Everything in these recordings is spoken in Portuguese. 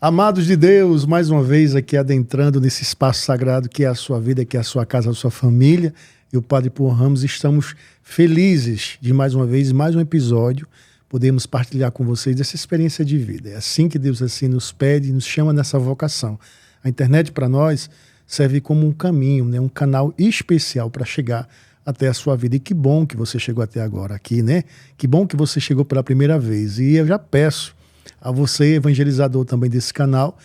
Amados de Deus, mais uma vez aqui adentrando nesse espaço sagrado que é a sua vida, que é a sua casa, a sua família. E o Padre Paul Ramos, estamos felizes de mais uma vez, mais um episódio, podemos partilhar com vocês essa experiência de vida. É assim que Deus assim nos pede, nos chama nessa vocação. A internet para nós serve como um caminho, né? Um canal especial para chegar até a sua vida. E que bom que você chegou até agora aqui, né? Que bom que você chegou pela primeira vez. E eu já peço a você, evangelizador também desse canal,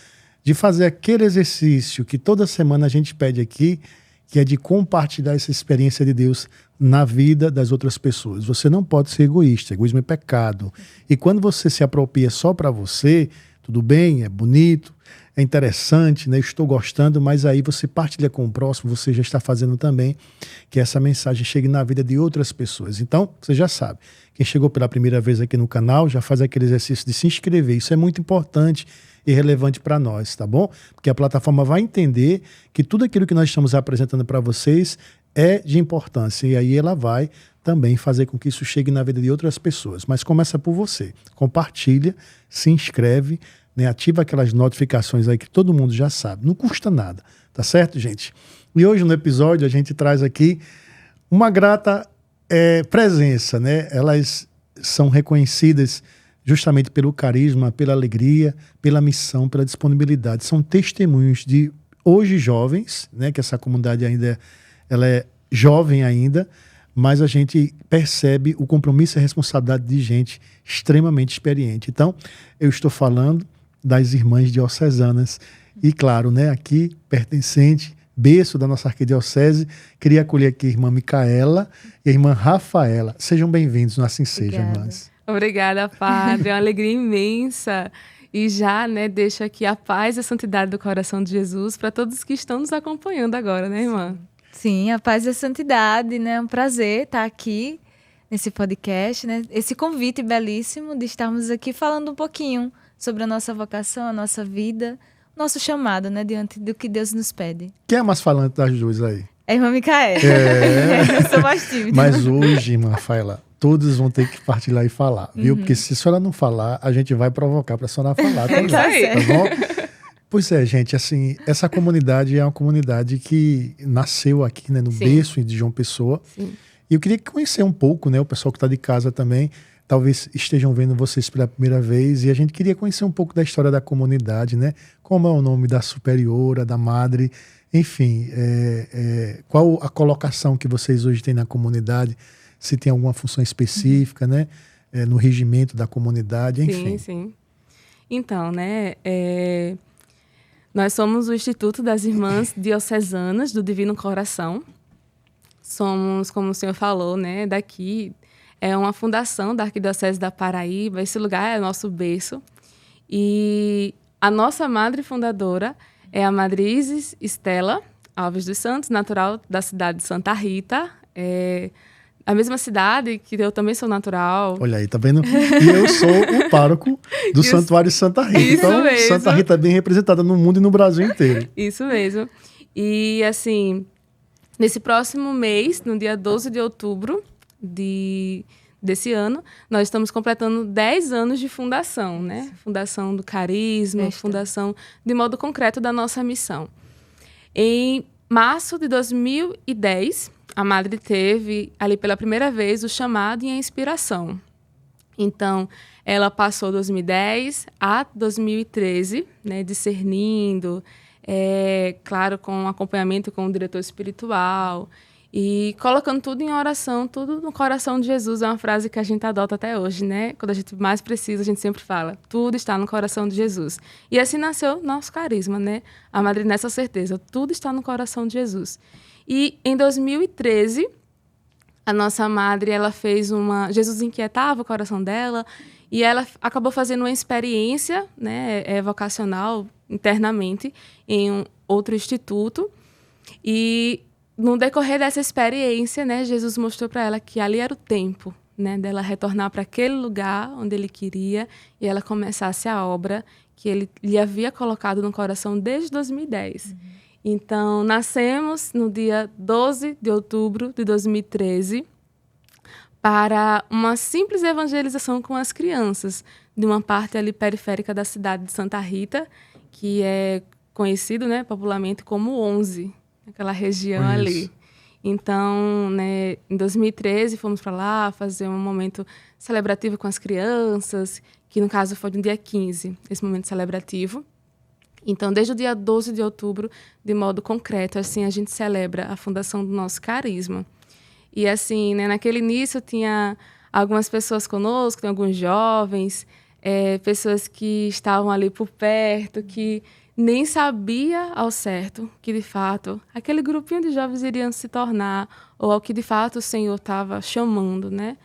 de fazer aquele exercício que toda semana a gente pede aqui, que é de compartilhar essa experiência de Deus na vida das outras pessoas. Você não pode ser egoísta, egoísmo é pecado. E quando você se apropria só para você, tudo bem, é bonito, é interessante, né? Estou gostando, mas aí você partilha com o próximo, você já está fazendo também que essa mensagem chegue na vida de outras pessoas. Então, você já sabe, quem chegou pela primeira vez aqui no canal, já faz aquele exercício de se inscrever. Isso é muito importante e relevante para nós, tá bom? Porque a plataforma vai entender que tudo aquilo que nós estamos apresentando para vocês é de importância. E aí ela vai também fazer com que isso chegue na vida de outras pessoas. Mas começa por você. Compartilha, se inscreve, né? Ativa aquelas notificações aí que todo mundo já sabe. Não custa nada, tá certo, gente? E hoje no episódio a gente traz aqui uma grata presença, né? Elas são reconhecidas justamente pelo carisma, pela alegria, pela missão, pela disponibilidade. São testemunhos de hoje jovens, né? Que essa comunidade ainda ela é jovem ainda, mas a gente percebe o compromisso e a responsabilidade de gente extremamente experiente. Então, eu estou falando das irmãs diocesanas e, claro, né, aqui pertencente, berço da nossa arquidiocese, queria acolher aqui a irmã Micaela e a irmã Rafaela. Sejam bem-vindos, assim seja, irmãs. Obrigada, Padre, é uma alegria imensa. E já, né, deixo aqui a paz e a santidade do coração de Jesus para todos que estão nos acompanhando agora, né, irmã? Sim, a paz e a santidade, né? É um prazer estar aqui nesse podcast, né? Esse convite belíssimo de estarmos aqui falando um pouquinho sobre a nossa vocação, a nossa vida, nosso chamado, né? Diante do que Deus nos pede. Quem é mais falante das duas aí? É a irmã Micaela. Eu sou mais tímida. Mas hoje, irmã Rafaela, todos vão ter que partilhar e falar, viu? Porque se a senhora não falar, a gente vai provocar para a senhora falar também, tá bom? Pois é, gente, assim, essa comunidade é uma comunidade que nasceu aqui, né, no berço de João Pessoa. Sim. E eu queria conhecer um pouco, né, o pessoal que está de casa também, talvez estejam vendo vocês pela primeira vez, e a gente queria conhecer um pouco da história da comunidade, né? Como é o nome da superiora, da madre, enfim, qual a colocação que vocês hoje têm na comunidade, se tem alguma função específica, né, no regimento da comunidade, enfim. Sim. Então, né, nós somos o Instituto das Irmãs Diocesanas do Divino Coração. Somos, como o senhor falou, né, daqui. É uma fundação da Arquidiocese da Paraíba. Esse lugar é nosso berço. E a nossa madre fundadora é a Madre Isis Estela Alves dos Santos, natural da cidade de Santa Rita. A mesma cidade que eu também sou natural. Olha aí, tá vendo? E eu sou o pároco do Santuário de Santa Rita. Então, mesmo. Santa Rita é bem representada no mundo e no Brasil inteiro. Isso mesmo. E, assim, nesse próximo mês, no dia 12 de outubro desse ano, nós estamos completando 10 anos de fundação, né? Fundação do carisma, fundação de modo concreto da nossa missão. Em março de 2010... a madre teve ali pela primeira vez o chamado e a inspiração. Então, ela passou 2010 a 2013, né, discernindo, claro, com acompanhamento com o diretor espiritual e colocando tudo em oração, tudo no coração de Jesus. É uma frase que a gente adota até hoje, né? Quando a gente mais precisa, a gente sempre fala, tudo está no coração de Jesus. E assim nasceu nosso carisma, né? A madre nessa certeza, tudo está no coração de Jesus. E em 2013, a nossa madre, ela fez Jesus inquietava o coração dela e ela acabou fazendo uma experiência, né, vocacional internamente em um outro instituto. E no decorrer dessa experiência, né, Jesus mostrou para ela que ali era o tempo, né, dela retornar para aquele lugar onde ele queria e ela começasse a obra que ele lhe havia colocado no coração desde 2010. Então, nascemos no dia 12 de outubro de 2013 para uma simples evangelização com as crianças de uma parte ali periférica da cidade de Santa Rita que é conhecido, né, popularmente como 11, aquela região Conheço. ali. Então, né, em 2013, fomos para lá fazer um momento celebrativo com as crianças, que no caso foi no dia 15, esse momento celebrativo. Então, desde o dia 12 de outubro, de modo concreto, assim, a gente celebra a fundação do nosso carisma. E assim, né, naquele início tinha algumas pessoas conosco, tem alguns jovens, pessoas que estavam ali por perto, que nem sabia ao certo que, de fato, aquele grupinho de jovens iriam se tornar, ou ao que, de fato, o Senhor estava chamando, né?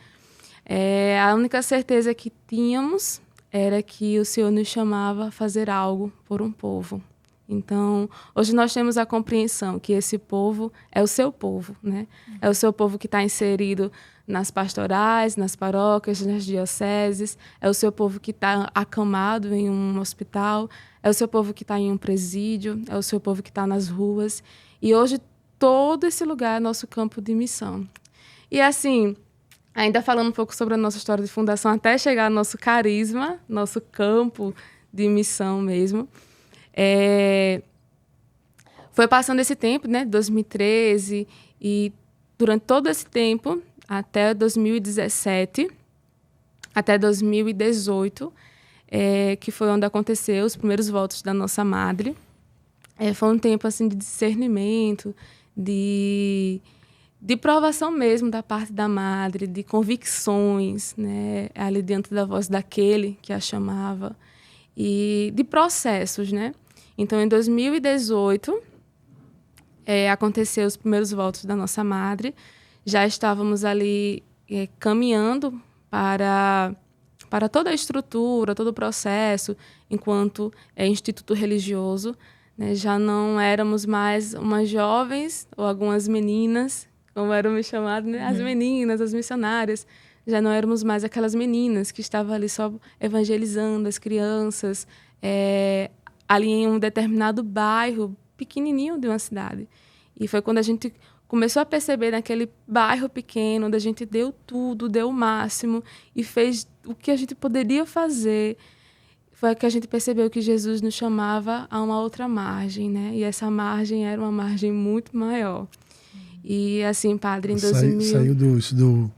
A única certeza que tínhamos era que o Senhor nos chamava a fazer algo por um povo. Então, hoje nós temos a compreensão que esse povo é o seu povo, né? É o seu povo que está inserido nas pastorais, nas paróquias, nas dioceses. É o seu povo que está acamado em um hospital. É o seu povo que está em um presídio. É o seu povo que está nas ruas. E hoje, todo esse lugar é nosso campo de missão. E assim, ainda falando um pouco sobre a nossa história de fundação, até chegar ao nosso carisma, nosso campo de missão mesmo. Foi passando esse tempo, né, 2013, e durante todo esse tempo, até 2017, até 2018, que foi onde aconteceu os primeiros votos da nossa madre. Foi um tempo assim de discernimento, de provação mesmo da parte da madre, de convicções, né, ali diante da voz daquele que a chamava, e de processos, né? Então, em 2018, aconteceu os primeiros votos da nossa madre. Já estávamos ali caminhando para toda a estrutura, todo o processo, enquanto instituto religioso, né? Já não éramos mais umas jovens ou algumas meninas, como eram chamadas, né? As meninas, as missionárias. Já não éramos mais aquelas meninas que estavam ali só evangelizando as crianças, ali em um determinado bairro pequenininho de uma cidade. E foi quando a gente começou a perceber naquele bairro pequeno, onde a gente deu tudo, deu o máximo e fez o que a gente poderia fazer, foi que a gente percebeu que Jesus nos chamava a uma outra margem, né? E essa margem era uma margem muito maior. E assim, padre, em 2000... Saiu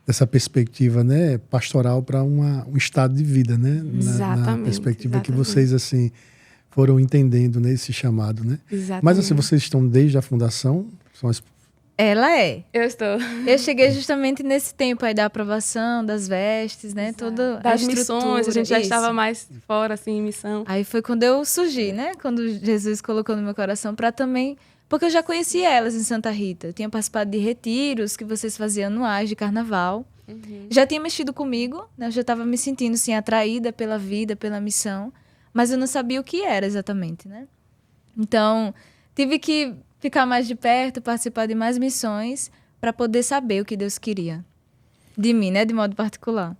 dessa perspectiva, né, pastoral para um estado de vida, né? Na perspectiva que vocês, assim, foram entendendo nesse chamado, né? Exatamente. Mas, assim, vocês estão desde a fundação? Ela é. Eu estou. Eu cheguei justamente nesse tempo aí da aprovação, das vestes, né? Exato. Toda das a missões, a gente já isso. estava mais fora, assim, em missão. Aí foi quando eu surgi, né? Quando Jesus colocou no meu coração para também... Porque eu já conhecia elas em Santa Rita. Eu tinha participado de retiros que vocês faziam anuais de carnaval. Uhum. Já tinha mexido comigo, né? Eu já estava me sentindo, assim, atraída pela vida, pela missão. Mas eu não sabia o que era exatamente, né? Então, tive que ficar mais de perto, participar de mais missões para poder saber o que Deus queria de mim, né? De modo particular.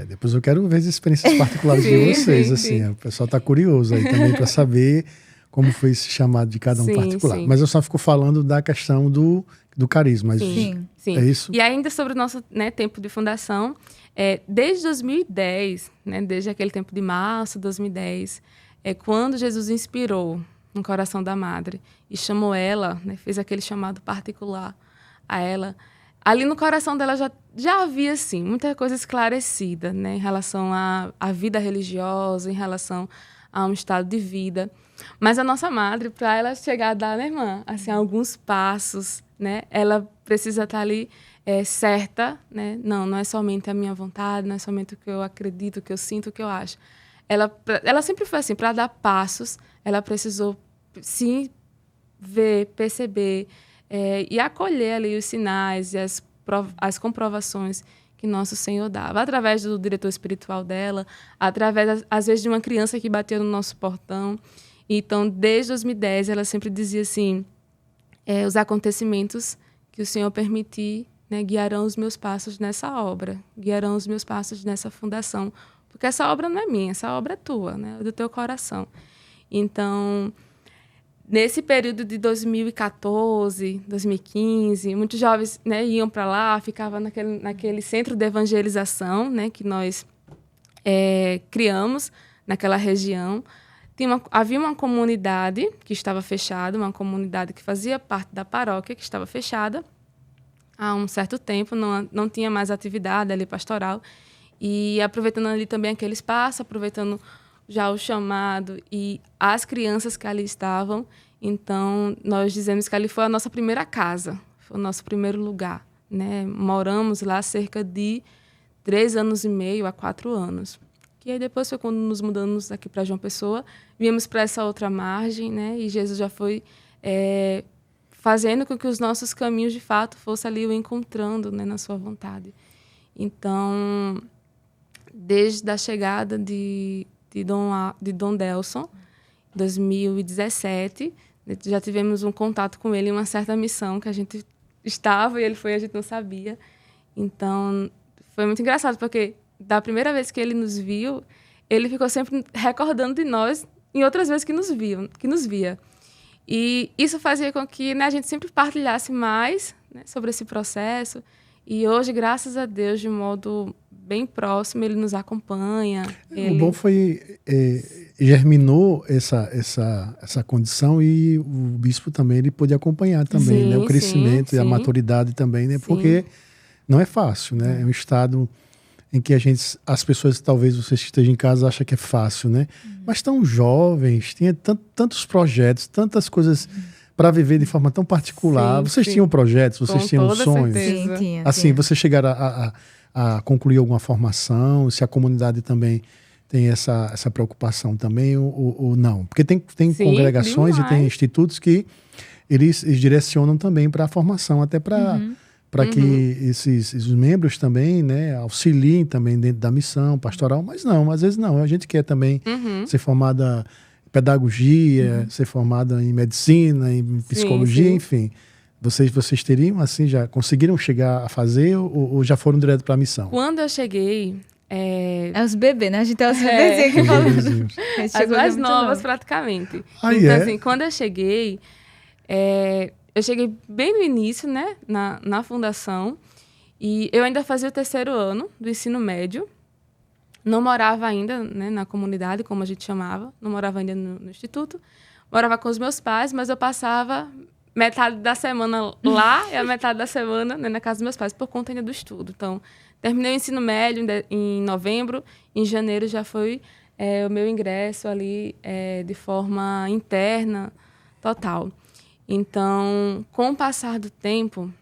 Depois eu quero ver as experiências particulares de vocês, assim. O pessoal está curioso aí também para saber como foi esse chamado de cada um particular. Sim. Mas eu só fico falando da questão do carisma. Sim. É isso? E ainda sobre o nosso, né, tempo de fundação, desde 2010, né, desde aquele tempo de março de 2010, quando Jesus inspirou no coração da madre e chamou ela, né, fez aquele chamado particular a ela, ali no coração dela já havia, assim, muita coisa esclarecida, né, em relação à vida religiosa, em relação a um estado de vida. Mas a nossa madre, para ela chegar a dar, né, irmã, assim, alguns passos, né, ela precisa estar ali certa, né, não é somente a minha vontade, não é somente o que eu acredito, o que eu sinto, o que eu acho. Ela sempre foi assim, para dar passos, ela precisou, sim, ver, perceber e acolher ali os sinais e as comprovações que nosso Senhor dava, através do diretor espiritual dela, através, às vezes, de uma criança que batia no nosso portão. Então, desde 2010, ela sempre dizia assim, os acontecimentos que o Senhor permitir, né, guiarão os meus passos nessa obra, guiarão os meus passos nessa fundação, porque essa obra não é minha, essa obra é tua, né, é do teu coração. Então, nesse período de 2014, 2015, muitos jovens, né, iam para lá, ficavam naquele centro de evangelização, né, que nós criamos naquela região. havia uma comunidade que estava fechada, uma comunidade que fazia parte da paróquia, que estava fechada há um certo tempo, não tinha mais atividade ali pastoral. E aproveitando ali também aquele espaço, aproveitando já o chamado e as crianças que ali estavam, então nós dizemos que ali foi a nossa primeira casa, foi o nosso primeiro lugar, né? Moramos lá cerca de 3 anos e meio a 4 anos. E aí depois foi quando nos mudamos aqui para João Pessoa, viemos para essa outra margem, né? E Jesus já foi fazendo com que os nossos caminhos, de fato, fossem ali o encontrando, né, na sua vontade. Então, desde a chegada de Dom Delson, 2017, já tivemos um contato com ele em uma certa missão que a gente estava e ele foi, a gente não sabia. Então, foi muito engraçado, porque da primeira vez que ele nos viu, ele ficou sempre recordando de nós em outras vezes que nos via. E isso fazia com que, né, a gente sempre partilhasse mais, né, sobre esse processo. E hoje, graças a Deus, de modo bem próximo, ele nos acompanha. O bom foi, germinou essa condição e o bispo também ele pôde acompanhar também, sim, né, o crescimento e a sim. maturidade também, né, Sim. porque não é fácil, né, é um estado em que as pessoas, talvez vocês que estejam em casa, acham que é fácil, né? Mas tão jovens, tinha tantos projetos, tantas coisas para viver de forma tão particular. Sim, vocês sim. tinham projetos, vocês Com tinham toda sonhos? certeza. Sim, tinha. Assim, vocês chegaram a concluir alguma formação? Se a comunidade também tem essa preocupação também ou não? Porque tem Sim, congregações demais. e tem institutos que eles direcionam também para a formação, até para que esses membros também, né, auxiliem também dentro da missão pastoral, mas não, às vezes não. A gente quer também ser formada em pedagogia, ser formada em medicina, em psicologia, sim. enfim. Vocês teriam, assim, já conseguiram chegar a fazer ou já foram direto para a missão? Quando eu cheguei... É os bebês, né? A gente tem os bebezinhos aqui Os falando. bebezinhos. As mais novas, praticamente. Ah, então, é? assim, quando eu cheguei bem no início, né, na fundação, e eu ainda fazia o 3º ano do ensino médio, não morava ainda, né, na comunidade, como a gente chamava, não morava ainda no instituto, morava com os meus pais, mas eu passava metade da semana lá e a metade da semana, né, na casa dos meus pais, por conta ainda do estudo. Então, terminei o ensino médio em novembro, em janeiro já foi o meu ingresso ali de forma interna, total. Então, com o passar do tempo,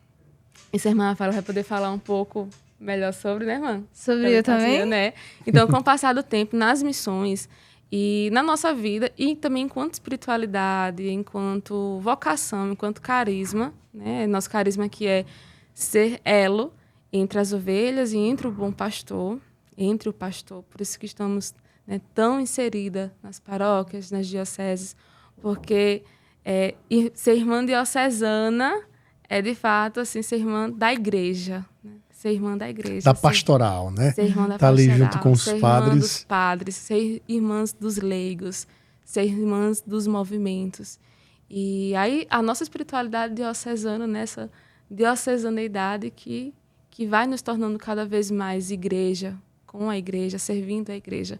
essa irmã Rafaela vai poder falar um pouco melhor sobre, né, irmã? Sobre eu também? Né? Então, com o passar do tempo, nas missões e na nossa vida, e também enquanto espiritualidade, enquanto vocação, enquanto carisma, né? Nosso carisma que é ser elo entre as ovelhas e entre o bom pastor, entre o pastor. Por isso que estamos, né, tão inserida nas paróquias, nas dioceses, porque ser irmã diocesana é, de fato, assim, ser irmã da igreja, né? Ser irmã da igreja. Da pastoral, né? Ser irmã da tá pastoral. ali junto com os ser padres. Irmã dos padres, ser irmãs dos leigos, ser irmãs dos movimentos. E aí, a nossa espiritualidade diocesana, nessa diocesaneidade que vai nos tornando cada vez mais igreja, com a igreja, servindo a igreja.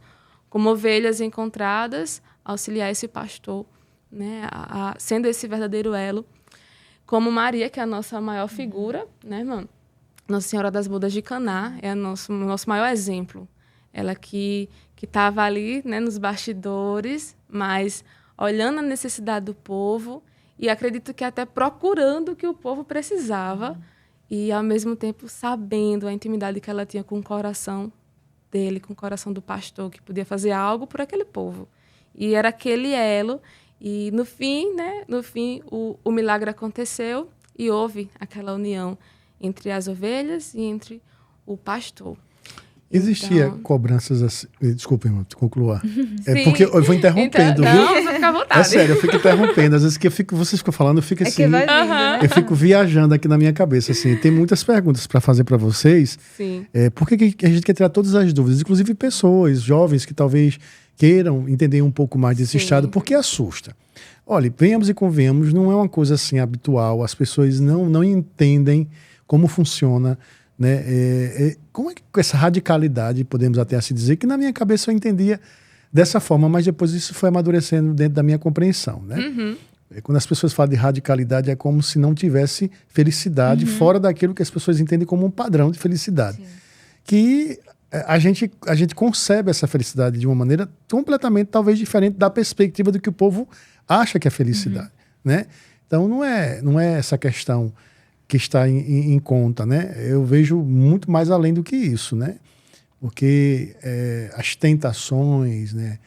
Como ovelhas encontradas, auxiliar esse pastor, né, sendo esse verdadeiro elo. Como Maria, que é a nossa maior figura, né, irmã? Nossa Senhora das Bodas de Caná é o nosso maior exemplo. Ela que estava ali, né, nos bastidores, mas olhando a necessidade do povo e acredito que até procurando o que o povo precisava e, ao mesmo tempo, sabendo a intimidade que ela tinha com o coração dele, com o coração do pastor, que podia fazer algo por aquele povo. E era aquele elo. E, no fim, o milagre aconteceu e houve aquela união entre as ovelhas e entre o pastor. Existia então... cobranças assim... Desculpa, irmão, conclua. Sim. Porque eu vou interrompendo, então, viu? Não, você fica à vontade. É sério, eu fico interrompendo. Às vezes que vocês ficam falando, eu fico assim... que vai vindo, né? Eu fico viajando aqui na minha cabeça. Assim, tem muitas perguntas para fazer para vocês. Sim. Por que a gente quer tirar todas as dúvidas? Inclusive pessoas, jovens que talvez queiram entender um pouco mais desse estado, porque assusta. Olha, venhamos e convenhamos, não é uma coisa assim habitual. As pessoas não entendem como funciona, né? Como é que com essa radicalidade, podemos até assim dizer, que na minha cabeça eu entendia dessa forma, mas depois isso foi amadurecendo dentro da minha compreensão, né? Uhum. Quando as pessoas falam de radicalidade, é como se não tivesse felicidade fora daquilo que as pessoas entendem como um padrão de felicidade. Sim. Que a gente concebe essa felicidade de uma maneira completamente, talvez, diferente da perspectiva do que o povo acha que é felicidade, né? Então, não é essa questão que está em conta, né? Eu vejo muito mais além do que isso, né? Porque as tentações, né?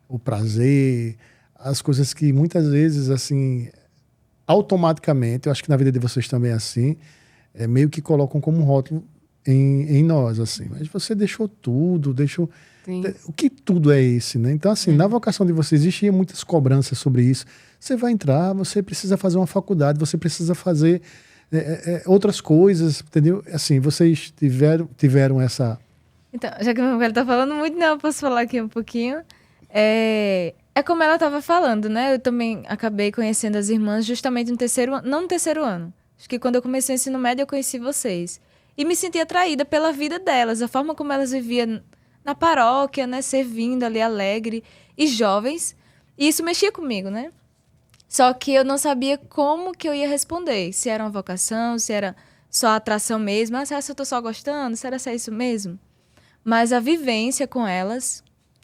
O prazer, as coisas que muitas vezes, assim, automaticamente, eu acho que na vida de vocês também é assim, meio que colocam como um rótulo em nós, assim. Mas você deixou tudo, Sim. O que tudo é esse, né? Então, assim, na vocação de vocês existiam muitas cobranças sobre isso. Você vai entrar, você precisa fazer uma faculdade, você precisa fazer outras coisas, entendeu? Assim, vocês tiveram essa... Então, já que a minha mulher tá falando muito, né? Eu posso falar aqui um pouquinho. É como ela estava falando, né? Eu também acabei conhecendo as irmãs justamente no terceiro ano, não no terceiro ano. Acho que quando eu comecei o ensino médio eu conheci vocês. E me senti atraída pela vida delas, a forma como elas viviam na paróquia, né? Servindo ali alegre e jovens. E isso mexia comigo, né? Só que eu não sabia como que eu ia responder. Se era uma vocação, se era só atração mesmo. Ah, será que eu tô só gostando? Será que é isso mesmo? Mas a vivência com elas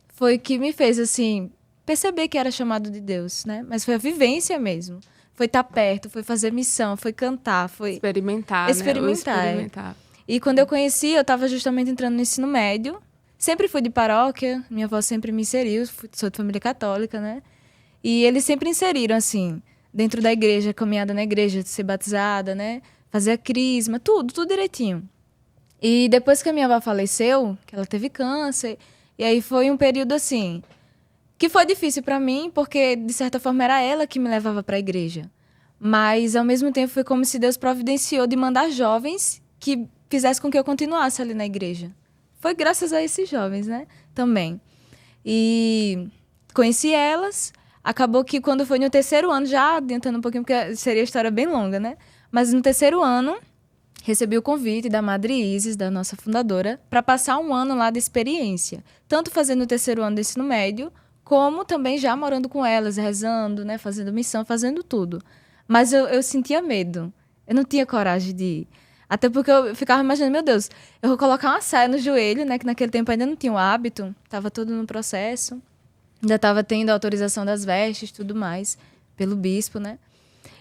foi o que me fez, assim, perceber que era chamado de Deus, né? Mas foi a vivência mesmo. Foi estar perto, foi fazer missão, foi cantar, foi... Experimentar, Experimentar. né? Experimentar. E quando eu conheci, eu estava justamente entrando no ensino médio. Sempre fui de paróquia, minha avó sempre me inseriu, sou de família católica, né? E eles sempre inseriram, assim, dentro da igreja, caminhada na igreja, ser batizada, né? Fazer a crisma, tudo direitinho. E depois que a minha avó faleceu, que ela teve câncer, e aí foi um período, assim, que foi difícil para mim, porque, de certa forma, era ela que me levava para a igreja. Mas, ao mesmo tempo, foi como se Deus providenciou de mandar jovens que fizessem com que eu continuasse ali na igreja. Foi graças a esses jovens, né? Também. E conheci elas. Acabou que quando foi no terceiro ano, já adiantando um pouquinho, porque seria a história bem longa, né? Mas no terceiro ano, recebi o convite da Madre Isis, da nossa fundadora, para passar um ano lá de experiência. Tanto fazendo o terceiro ano do ensino médio, como também já morando com elas, rezando, né? Fazendo missão, fazendo tudo. Mas eu sentia medo. Eu não tinha coragem de ir. Até porque eu ficava imaginando, meu Deus, eu vou colocar uma saia no joelho, né? Que naquele tempo ainda não tinha o hábito. Estava tudo no processo. Ainda estava tendo a autorização das vestes e tudo mais, pelo bispo, né?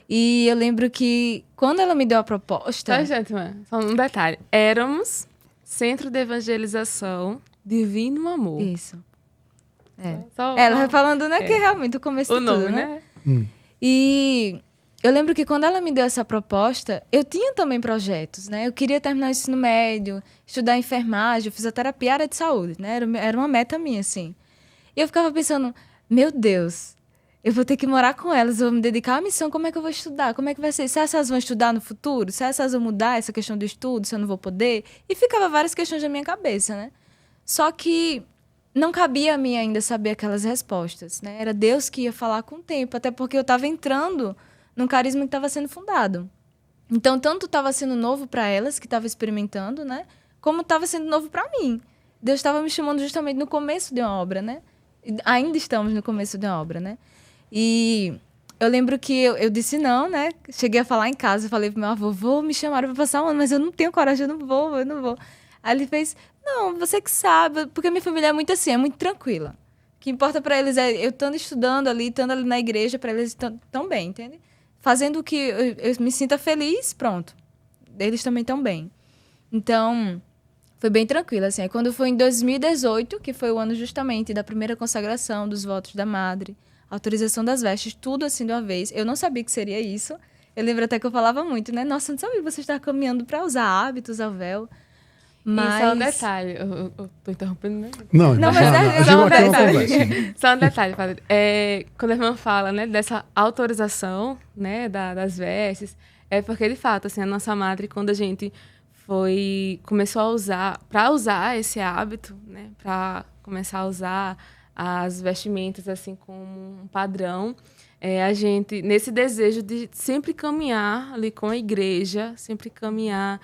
E eu lembro que quando ela me deu a proposta... Tá, gente, só um detalhe. Éramos Centro de Evangelização Divino Amor. Isso. Só Ela vai falando, né? Que é realmente o começo o de nome, tudo, né? E eu lembro que quando ela me deu essa proposta, eu tinha também projetos, né? Eu queria terminar o ensino médio, estudar enfermagem, fisioterapia, área de saúde, né? Era uma meta minha, assim. E eu ficava pensando, meu Deus, eu vou ter que morar com elas, eu vou me dedicar à missão, como é que eu vou estudar? Como é que vai ser? Será que elas vão estudar no futuro? Será que elas vão mudar essa questão do estudo, se eu não vou poder? E ficava várias questões na minha cabeça, né? Só que não cabia a mim ainda saber aquelas respostas, né? Era Deus que ia falar com o tempo, até porque eu estava entrando num carisma que estava sendo fundado. Então, tanto estava sendo novo para elas, que estavam experimentando, né? Como estava sendo novo para mim. Deus estava me chamando justamente no começo de uma obra, né? Ainda estamos no começo de uma obra, né? E eu lembro que eu disse não, né? Cheguei a falar em casa, falei pro meu avô, vô, me chamaram para passar um ano, mas eu não tenho coragem, eu não vou. Aí ele fez, não, você que sabe, porque a minha família é muito assim, é muito tranquila. O que importa para eles é eu estando estudando ali, estando ali na igreja, para eles tão bem, entende? Fazendo o que eu me sinta feliz, pronto. Eles também estão bem. Então, foi bem tranquilo, assim. Aí, quando foi em 2018, que foi o ano justamente da primeira consagração, dos votos da Madre, autorização das vestes, tudo assim de uma vez. Eu não sabia que seria isso. Eu lembro até que eu falava muito, né? Nossa, eu não sabia que você estava caminhando para usar hábitos, ao véu. Mas... E só um detalhe, eu tô interrompendo, né? Não, mas é só um aqui é uma detalhe. conversa. Só um detalhe, padre. Quando a irmã fala, né, dessa autorização, né, das vestes, é porque, de fato, assim, a nossa madre, quando a gente começou a usar, para usar esse hábito, né, para começar a usar as vestimentas, assim, como um padrão, a gente, nesse desejo de sempre caminhar ali com a igreja, sempre caminhar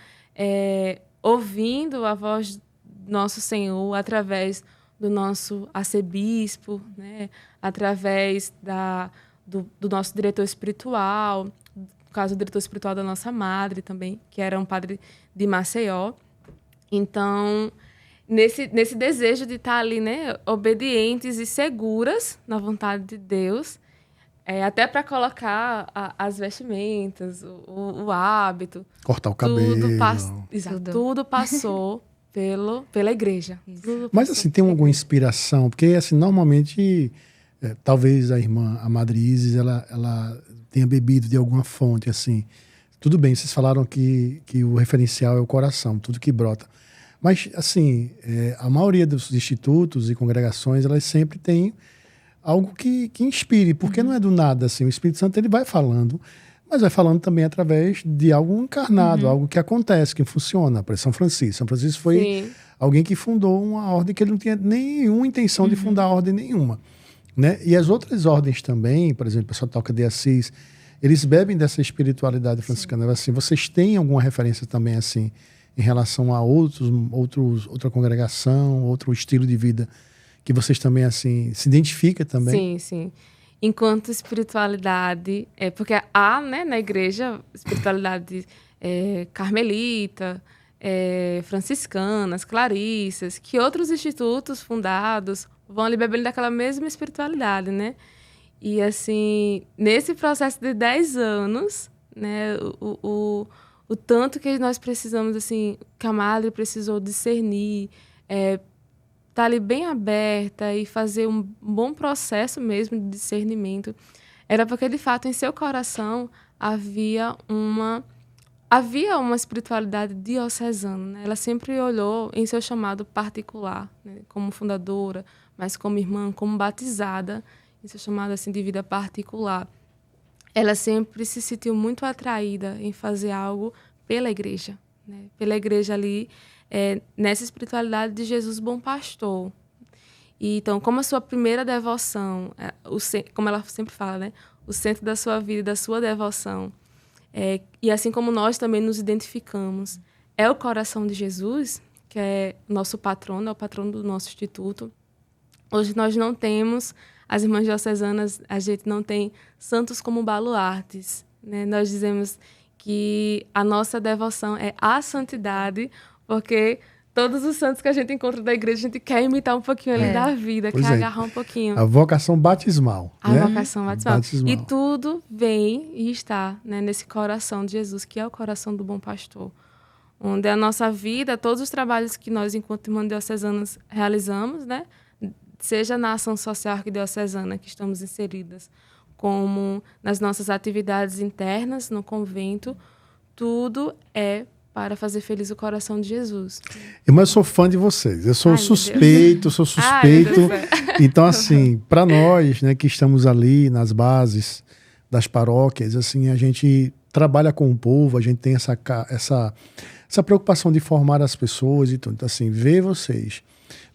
ouvindo a voz do nosso Senhor através do nosso arcebispo, né? Através do nosso diretor espiritual, no caso, o diretor espiritual da nossa madre também, que era um padre de Maceió. Então, nesse desejo de estar ali, né, obedientes e seguras na vontade de Deus, até para colocar as vestimentas, o hábito. Cortar o cabelo. Tudo passou pela igreja. Mas, assim, tem alguma inspiração? Porque, assim, normalmente, talvez a Madre Isis, ela tenha bebido de alguma fonte, assim. Tudo bem, vocês falaram que o referencial é o coração, tudo que brota. Mas, assim, a maioria dos institutos e congregações, elas sempre têm algo que inspire, porque não é do nada, assim. O Espírito Santo, ele vai falando, mas vai falando também através de algo encarnado, algo que acontece, que funciona. Por exemplo, São Francisco. São Francisco foi alguém que fundou uma ordem que ele não tinha nenhuma intenção de fundar ordem nenhuma, né? E as outras ordens também, por exemplo, o pessoal toca de Assis, eles bebem dessa espiritualidade franciscana. Assim, vocês têm alguma referência também, assim, em relação a outra congregação, outro estilo de vida que vocês também, assim, se identificam também? Sim. Enquanto espiritualidade, porque há, né, na igreja, espiritualidade carmelita, franciscanas, clarissas, que outros institutos fundados vão ali bebendo daquela mesma espiritualidade, né? E, assim, nesse processo de 10 anos, né, o tanto que nós precisamos, assim, que a madre precisou discernir, estar ali bem aberta e fazer um bom processo mesmo de discernimento, era porque, de fato, em seu coração havia uma espiritualidade diocesana, né? Ela sempre olhou em seu chamado particular, né? Como fundadora, mas como irmã, como batizada, em seu chamado, assim, de vida particular. Ela sempre se sentiu muito atraída em fazer algo pela igreja, né? Pela igreja ali, nessa espiritualidade de Jesus Bom Pastor. E, então, como a sua primeira devoção, como ela sempre fala, né? O centro da sua vida, da sua devoção, e assim como nós também nos identificamos, é o coração de Jesus, que é nosso patrono, é o patrono do nosso instituto. Hoje nós não temos, as irmãs diocesanas, a gente não tem santos como baluartes, né? Nós dizemos que a nossa devoção é a santidade, porque todos os santos que a gente encontra da igreja, a gente quer imitar um pouquinho ali da vida, quer agarrar um pouquinho. A vocação batismal. A vocação batismal. E tudo vem e está, né, nesse coração de Jesus, que é o coração do bom pastor. Onde a nossa vida, todos os trabalhos que nós, enquanto irmãs diocesanas, realizamos, né, seja na ação social arquidiocesana que estamos inseridas, como nas nossas atividades internas, no convento, tudo é para fazer feliz o coração de Jesus. Irmã, eu sou fã de vocês. Eu sou suspeito. Então, assim, para nós, né, que estamos ali nas bases das paróquias, assim, a gente trabalha com o povo, a gente tem essa preocupação de formar as pessoas e tudo. Então, assim, ver vocês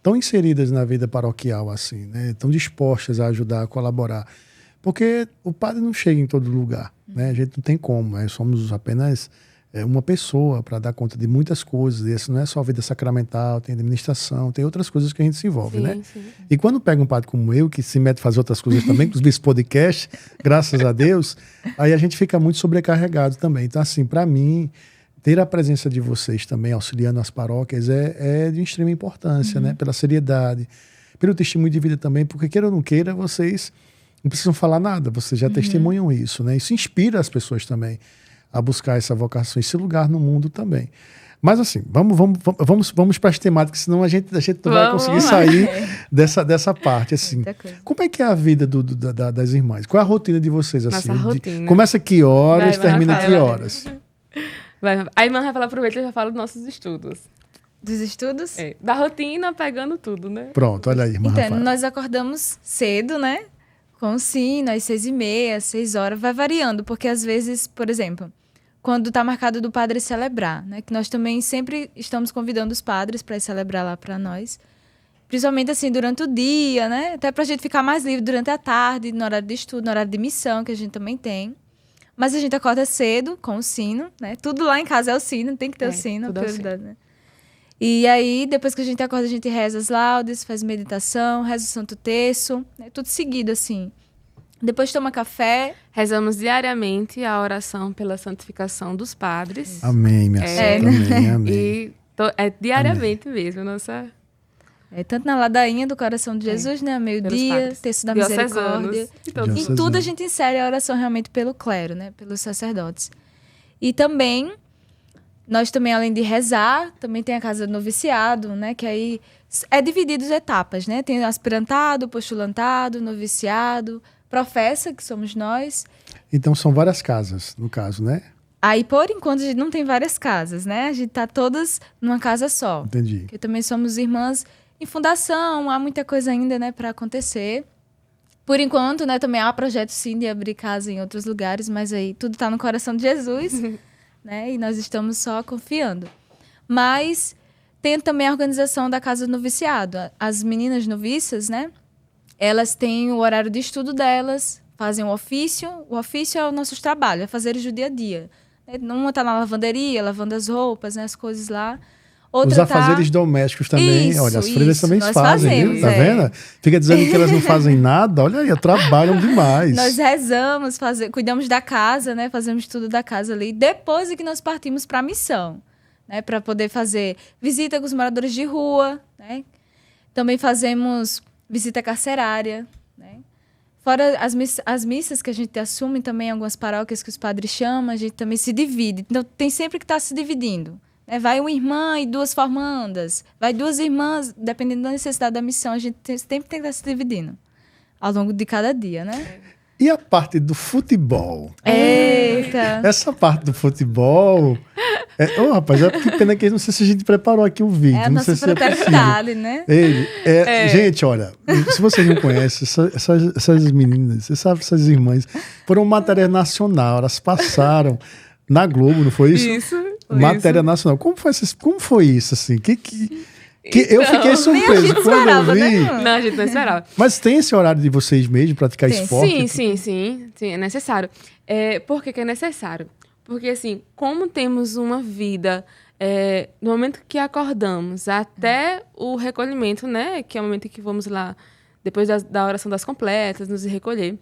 tão inseridas na vida paroquial, assim, né, tão dispostas a ajudar, a colaborar. Porque o padre não chega em todo lugar, né? A gente não tem como, né? Somos apenas uma pessoa para dar conta de muitas coisas. E essa não é só a vida sacramental, tem administração, tem outras coisas que a gente se envolve, né? Sim. E quando pega um padre como eu, que se mete a fazer outras coisas também, inclusive esse podcast, graças a Deus, aí a gente fica muito sobrecarregado também. Então, assim, para mim, ter a presença de vocês também auxiliando as paróquias é de extrema importância, né? Pela seriedade, pelo testemunho de vida também, porque queira ou não queira, vocês não precisam falar nada, vocês já testemunham isso, né? Isso inspira as pessoas também a buscar essa vocação, esse lugar no mundo também. Mas, assim, vamos para as temáticas, senão a gente não vai conseguir sair dessa parte. Assim, como é que é a vida das irmãs? Qual é a rotina de vocês? Assim, nossa rotina. Começa que horas, termina que horas? A irmã Rafaela aproveita e já fala dos nossos estudos. Dos estudos? Da rotina, pegando tudo, né? Pronto, olha aí, irmã Rafaela. Então, nós acordamos cedo, né? Com o sino, às 6h30, 6h, vai variando, porque às vezes, por exemplo, quando está marcado do padre celebrar, né? Que nós também sempre estamos convidando os padres para celebrar lá para nós. Principalmente assim, durante o dia, né? Até para a gente ficar mais livre durante a tarde, no horário de estudo, no horário de missão, que a gente também tem. Mas a gente acorda cedo com o sino, né? Tudo lá em casa é o sino, tem que ter o sino, a prioridade, né? E aí, depois que a gente acorda, a gente reza as laudes, faz meditação, reza o Santo Terço, né? Tudo seguido, assim. Depois toma café. Rezamos diariamente a oração pela santificação dos padres. Amém, minha santa. Amém, amém. E é diariamente mesmo, nossa... Tanto na ladainha do Coração de Jesus, né? Meio-dia, Terço da Misericórdia. Em tudo a gente insere a oração realmente pelo clero, né? Pelos sacerdotes. E também, nós também, além de rezar, também tem a casa do noviciado, né? Que aí é dividido em etapas, né? Tem aspirantado, postulantado, noviciado, professa, que somos nós. Então são várias casas, no caso, né? Aí, por enquanto, a gente não tem várias casas, né? A gente tá todas numa casa só. Entendi. Porque também somos irmãs em fundação, há muita coisa ainda, né, para acontecer. Por enquanto, né, também há projeto, sim, de abrir casa em outros lugares, mas aí tudo está no coração de Jesus, né, e nós estamos só confiando. Mas tem também a organização da Casa do Noviciado. As meninas noviças, né, elas têm o horário de estudo delas, fazem o ofício é o nosso trabalho, é fazer o dia a dia. Uma está na lavanderia, lavando as roupas, né, as coisas lá. Os afazeres domésticos também. Isso, olha, as freiras também nós fazem, fazemos, viu? Tá vendo? Fica dizendo que elas não fazem nada. Olha aí, trabalham demais. Nós rezamos, cuidamos da casa, né? Fazemos tudo da casa ali. Depois é que nós partimos para a missão, né? Para poder fazer visita com os moradores de rua, né? Também fazemos visita carcerária, né? Fora as missas que a gente assume também, algumas paróquias que os padres chamam, a gente também se divide. Então, tem sempre que estar se dividindo. Vai uma irmã e 2 formandas. Vai 2 irmãs, dependendo da necessidade da missão, a gente sempre tem que estar se dividindo ao longo de cada dia, né? E a parte do futebol? Eita! Essa parte do futebol... rapaz, que pena que não sei se a gente preparou aqui o vídeo. É a não nossa sei fraternidade, né? Gente, olha, se vocês não conhecem, essas meninas, essas irmãs, foram matéria nacional, elas passaram na Globo, não foi isso? Isso. Matéria nacional. Como foi isso, assim? Eu fiquei surpreso quando eu vi. Né? Não, a gente não esperava. Mas tem esse horário de vocês mesmo praticar esporte? Sim, é necessário. Por que é necessário? Porque, assim, como temos uma vida, no momento que acordamos até o recolhimento, né? Que é o momento em que vamos lá, depois da oração das completas, nos recolher,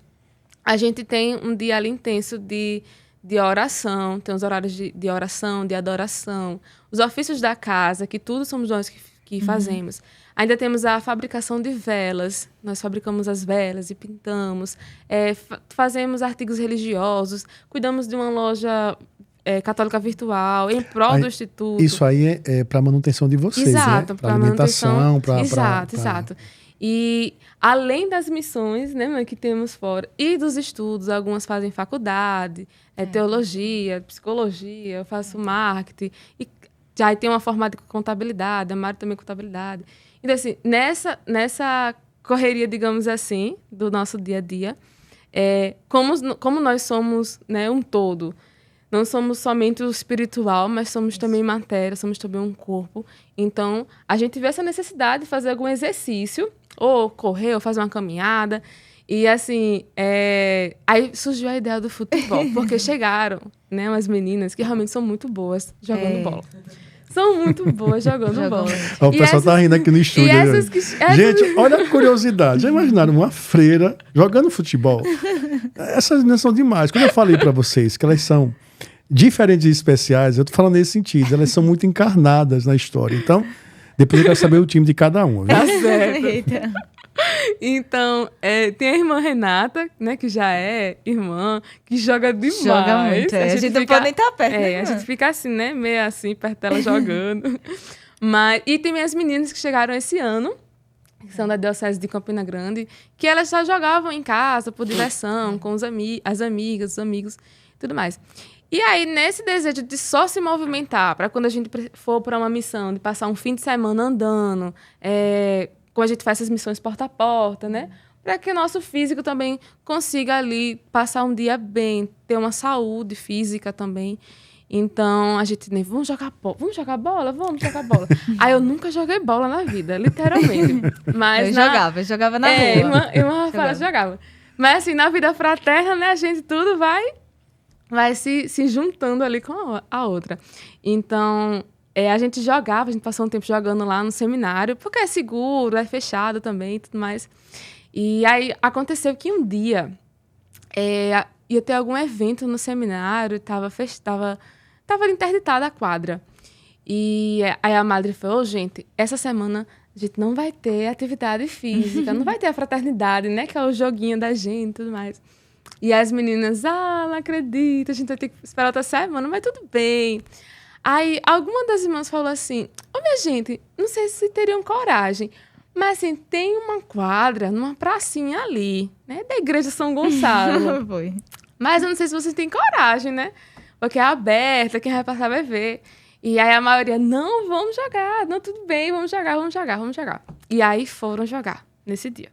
a gente tem um dia ali intenso de oração, tem os horários de oração, de adoração, os ofícios da casa, que tudo somos nós que fazemos. Ainda temos a fabricação de velas, nós fabricamos as velas e pintamos, fazemos artigos religiosos, cuidamos de uma loja católica virtual, em prol do Instituto. Isso aí é para manutenção de vocês, exato, né? Para alimentação, para... Exato. E além das missões, né, que temos fora, e dos estudos, algumas fazem faculdade, teologia, psicologia, eu faço marketing, e já tem uma formada em contabilidade, a Mari também contabilidade. Então, assim, nessa correria, digamos assim, do nosso dia a dia, como nós somos, né, um todo, não somos somente o espiritual, mas somos também matéria, somos também um corpo. Então, a gente vê essa necessidade de fazer algum exercício, ou correr, ou fazer uma caminhada. E, assim, aí surgiu a ideia do futebol, porque chegaram, né, umas meninas que realmente são muito boas jogando bola. São muito boas jogando bola. O pessoal tá rindo aqui no estúdio. Gente, olha a curiosidade. Já imaginaram uma freira jogando futebol? Essas meninas são demais. Quando eu falei para vocês que elas são diferentes e especiais, eu tô falando nesse sentido. Elas são muito encarnadas na história. Então, depois eu quero saber o time de cada uma. Viu? Tá certo. Então, tem a irmã Renata, né, que já é irmã, que joga demais. Joga muito, a gente não pode nem estar perto. A gente fica assim, né, meio assim, perto dela jogando. E tem as meninas que chegaram esse ano, que são da Diocese de Campina Grande, que elas já jogavam em casa, por diversão, com as amigas, os amigos e tudo mais. E aí, nesse desejo de só se movimentar, para quando a gente for para uma missão, de passar um fim de semana andando, como a gente faz essas missões porta a porta, né? Para que o nosso físico também consiga ali passar um dia bem, ter uma saúde física também. Então, a gente, vamos jogar bola. Aí eu nunca joguei bola na vida, literalmente. Mas eu jogava na rua. Irmã Rafaela jogava. Mas assim, na vida fraterna, né, a gente tudo vai se juntando ali com a outra. Então, a gente jogava, a gente passou um tempo jogando lá no seminário, porque é seguro, é fechado também e tudo mais. E aí aconteceu que um dia ia ter algum evento no seminário, tava interditada a quadra. E aí a madre falou, gente, essa semana a gente não vai ter atividade física, não vai ter a fraternidade, né? Que é o joguinho da gente e tudo mais. E as meninas, não acredito, a gente vai ter que esperar outra semana, mas tudo bem. Aí alguma das irmãs falou assim, minha gente, não sei se teriam coragem, mas assim, tem uma quadra numa pracinha ali, né? Da igreja São Gonçalo. Foi. Mas eu não sei se vocês têm coragem, né? Porque é aberta, quem vai passar vai ver. E aí a maioria, não, vamos jogar, não, tudo bem, vamos jogar. E aí foram jogar nesse dia.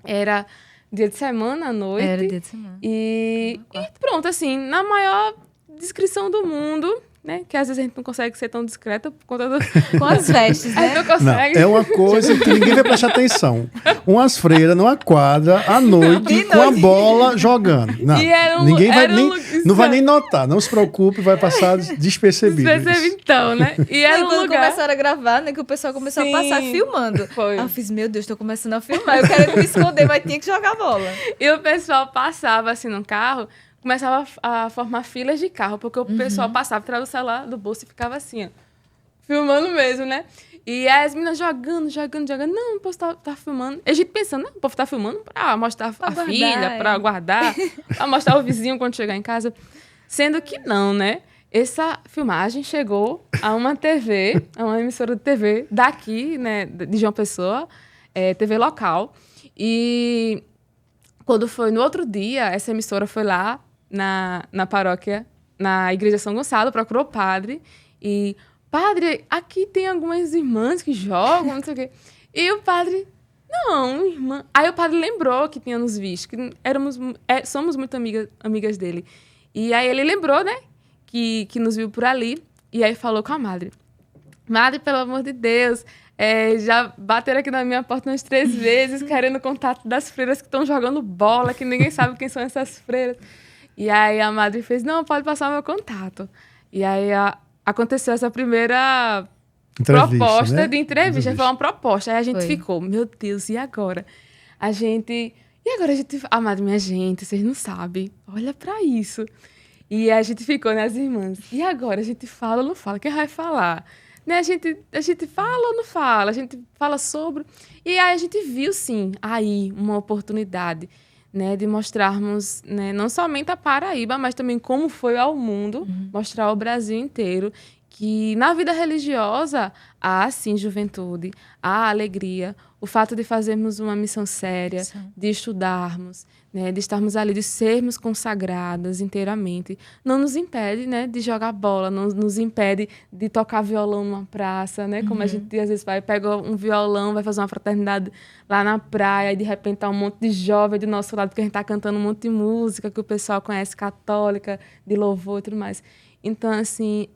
Era dia de semana à noite. Era dia de semana. E pronto, assim, na maior descrição do mundo, né? Que às vezes a gente não consegue ser tão discreta por conta do... Com as vestes, A gente né? não consegue. Não, é uma coisa que ninguém vai prestar atenção. Umas freiras numa quadra, à noite, com a bola jogando. Não, E era um- ninguém vai era um nem, lu- não vai nem notar. Não se preocupe, vai passar despercebido. Percebe então, né? E era Aí, um quando lugar... começaram a gravar, né? Que o pessoal começou Sim. a passar filmando. Foi. Aí eu fiz, meu Deus, tô começando a filmar. Eu quero me esconder, mas tinha que jogar bola. E o pessoal passava assim no carro, começava a formar filas de carro, porque o pessoal passava, tirava o celular do bolso e ficava assim, ó, filmando mesmo, né? E aí as meninas jogando. Não, o povo tá filmando. E a gente pensando, não, o povo tá filmando pra mostrar Pra a guardar, filha, pra guardar, pra mostrar o vizinho quando chegar em casa. Sendo que não, né? Essa filmagem chegou a uma TV, a uma emissora de TV daqui, né, de João Pessoa, TV local. E quando foi no outro dia, essa emissora foi lá na paróquia, na igreja São Gonçalo, procurou o padre e... Padre, aqui tem algumas irmãs que jogam, não sei o quê. E o padre... Não, irmã... Aí o padre lembrou que tinha nos visto, que somos muito amigas dele. E aí ele lembrou, né, que nos viu por ali. E aí falou com a madre. Madre, pelo amor de Deus, já bateram aqui na minha porta umas 3 vezes, querendo contato das freiras que estão jogando bola, que ninguém sabe quem são essas freiras. E aí a madre fez, não, pode passar o meu contato. E aí aconteceu essa primeira proposta, né, de entrevista. Foi uma proposta. Aí a gente ficou, meu Deus, e agora? A gente... madre, minha gente, vocês não sabem. Olha pra isso. E a gente ficou, né, as irmãs. E agora? A gente fala ou não fala? Quem vai falar? Né, a gente fala ou não fala? A gente fala sobre... E aí a gente viu, sim, aí uma oportunidade, né, de mostrarmos, né, não somente a Paraíba, mas também como foi ao mundo, mostrar ao Brasil inteiro que na vida religiosa há, sim, juventude, há alegria, o fato de fazermos uma missão séria, de estudarmos, né, de estarmos ali, de sermos consagradas inteiramente, não nos impede, né, de jogar bola, não nos impede de tocar violão numa praça, né, como a gente às vezes vai, pega um violão, vai fazer uma fraternidade lá na praia e de repente tá um monte de jovem do nosso lado, porque a gente tá cantando um monte de música que o pessoal conhece, católica, de louvor e tudo mais. Então, assim,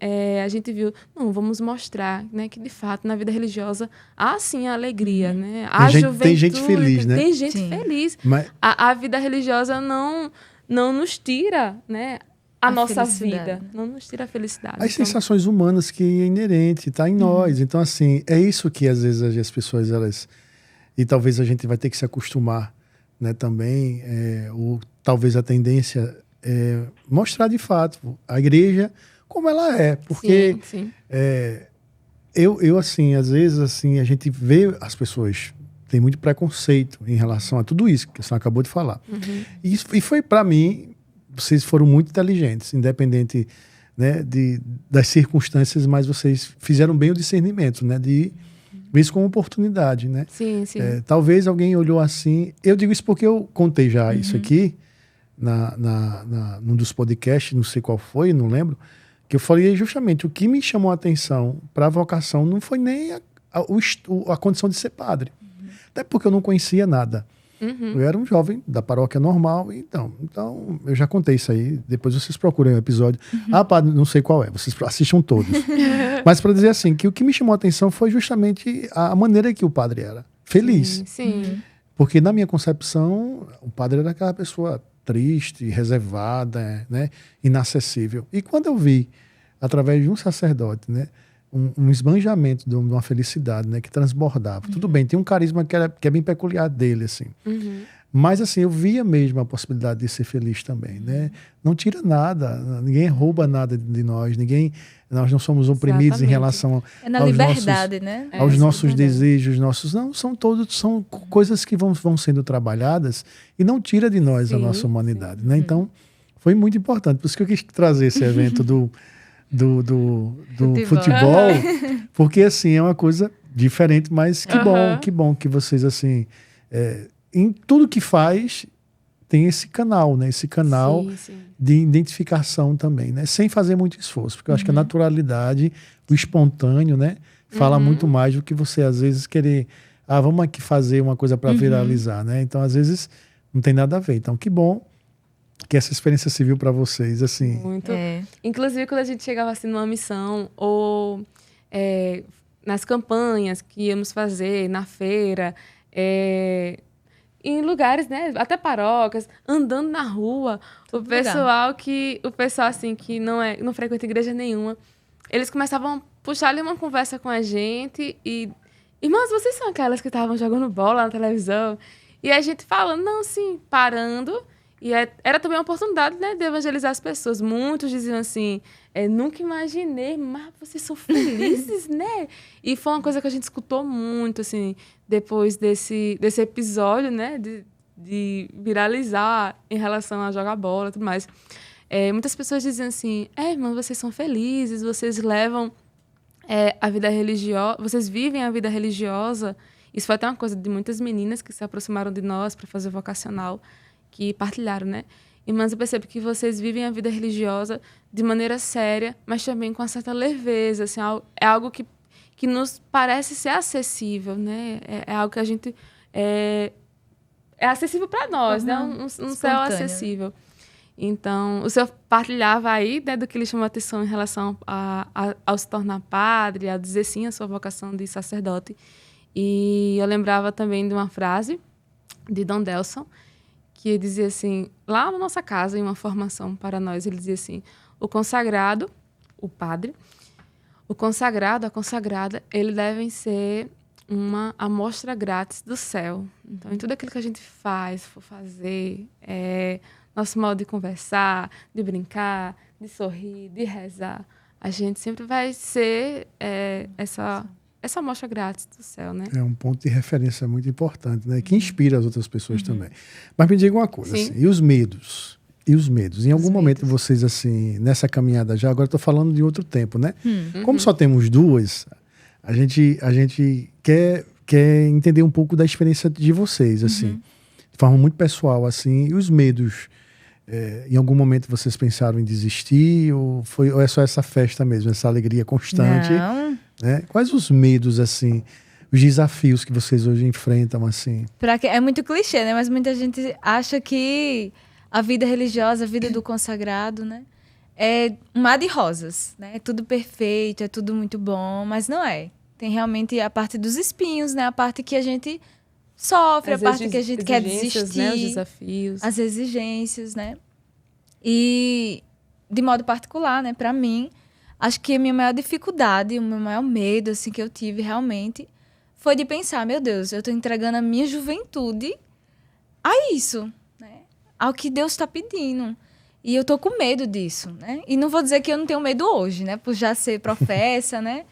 a gente viu, não, vamos mostrar, né, que de fato na vida religiosa há sim a alegria, né? Há juventude, tem gente feliz, né? Tem gente Sim. feliz. Mas... A vida religiosa não nos tira, né, a nossa vida, não nos tira a felicidade. As sensações humanas que é inerente, está em nós. Então, assim, é isso que às vezes as pessoas, elas... E talvez a gente vai ter que se acostumar, né, também, ou talvez a tendência mostrar de fato a igreja como ela é. Porque sim. eu, assim, às vezes, assim, a gente vê as pessoas... Tem muito preconceito em relação a tudo isso que você acabou de falar. E foi, para mim, vocês foram muito inteligentes, independente, né, das circunstâncias, mas vocês fizeram bem o discernimento, né, de ver isso como oportunidade, né? Sim. Talvez alguém olhou assim... Eu digo isso porque eu contei já isso aqui, num dos podcasts, não sei qual foi, não lembro, que eu falei justamente o que me chamou a atenção para a vocação não foi nem a condição de ser padre. Até porque eu não conhecia nada. Eu era um jovem da paróquia normal, então eu já contei isso aí, depois vocês procurem o episódio. Padre, não sei qual é, vocês assistam todos. Mas para dizer assim, que o que me chamou a atenção foi justamente a maneira que o padre era. Feliz. Sim. Porque na minha concepção, o padre era aquela pessoa triste, reservada, né, inacessível. E quando eu vi, através de um sacerdote, né, um esbanjamento de uma felicidade, né? Que transbordava. Tudo bem, tem um carisma que é bem peculiar dele, assim. Mas, assim, eu via mesmo a possibilidade de ser feliz também, né? Não tira nada, ninguém rouba nada de nós, nós não somos oprimidos em relação É na aos liberdade, nossos, né? aos nossos liberdade. desejos, são coisas que vão sendo trabalhadas e não tira de nós a Sim, nossa humanidade, né? Então, foi muito importante. Por isso que eu quis trazer esse evento do futebol, porque, assim, é uma coisa diferente, mas que bom que vocês, assim, em tudo que faz, tem esse canal, né? Esse canal Sim. de identificação também, né? Sem fazer muito esforço, porque eu acho que a naturalidade, o espontâneo, né? Fala muito mais do que você, às vezes, querer... vamos aqui fazer uma coisa para viralizar, né? Então, às vezes, não tem nada a ver. Então, que bom que essa experiência civil para vocês, assim... Muito. Inclusive, quando a gente chegava assim numa missão, ou nas campanhas que íamos fazer, na feira, em lugares, né, até paróquias, andando na rua, o pessoal assim que não frequenta igreja nenhuma, eles começavam a puxar ali uma conversa com a gente e irmãs, vocês são aquelas que estavam jogando bola na televisão? E a gente falando, não, sim, parando. E era também uma oportunidade, né, de evangelizar as pessoas. Muitos diziam assim, nunca imaginei, mas vocês são felizes, né? E foi uma coisa que a gente escutou muito, assim, depois desse episódio, né, de viralizar em relação a jogar bola e tudo mais. Muitas pessoas diziam assim, irmão, vocês são felizes, vocês levam a vida religiosa, vocês vivem a vida religiosa. Isso foi até uma coisa de muitas meninas que se aproximaram de nós para fazer o vocacional, que partilharam, né? Irmãs, eu percebo que vocês vivem a vida religiosa de maneira séria, mas também com uma certa leveza, assim, é algo que nos parece ser acessível, né? É algo que a gente... É acessível para nós, né? Um céu acessível. Então, o senhor partilhava aí, né, do que lhe chamou a atenção em relação ao se tornar padre, a dizer sim à sua vocação de sacerdote. E eu lembrava também de uma frase de Dom Delson, que dizia assim, lá na nossa casa, em uma formação para nós, ele dizia assim, o consagrado, o padre, o consagrado, a consagrada, eles devem ser uma amostra grátis do céu. Então, em tudo aquilo que a gente for fazer, nosso modo de conversar, de brincar, de sorrir, de rezar, a gente sempre vai ser essa amostra grátis do céu, né? É um ponto de referência muito importante, né? Que inspira as outras pessoas também. Mas me diga uma coisa, assim, e os medos? Em algum momento vocês, assim, nessa caminhada já, agora estou falando de outro tempo, né? Como só temos duas, a gente quer entender um pouco da experiência de vocês, assim, de forma muito pessoal, assim, e os medos, em algum momento vocês pensaram em desistir ou é só essa festa mesmo, essa alegria constante? Não. Né? Quais os medos, assim, os desafios que vocês hoje enfrentam, assim? É muito clichê, né? Mas muita gente acha que a vida religiosa, a vida do consagrado, né? É um mar de rosas, né? É tudo perfeito, é tudo muito bom, mas não é. Tem realmente a parte dos espinhos, né? A parte que a gente sofre, a parte que a gente quer desistir. Né? Os desafios. As exigências, né? E, de modo particular, né? Para mim, acho que a minha maior dificuldade, o meu maior medo, assim, que eu tive realmente, foi de pensar, meu Deus, eu estou entregando a minha juventude a isso, né? Ao que Deus está pedindo. E eu tô com medo disso, né? E não vou dizer que eu não tenho medo hoje, né? Por já ser professa, né?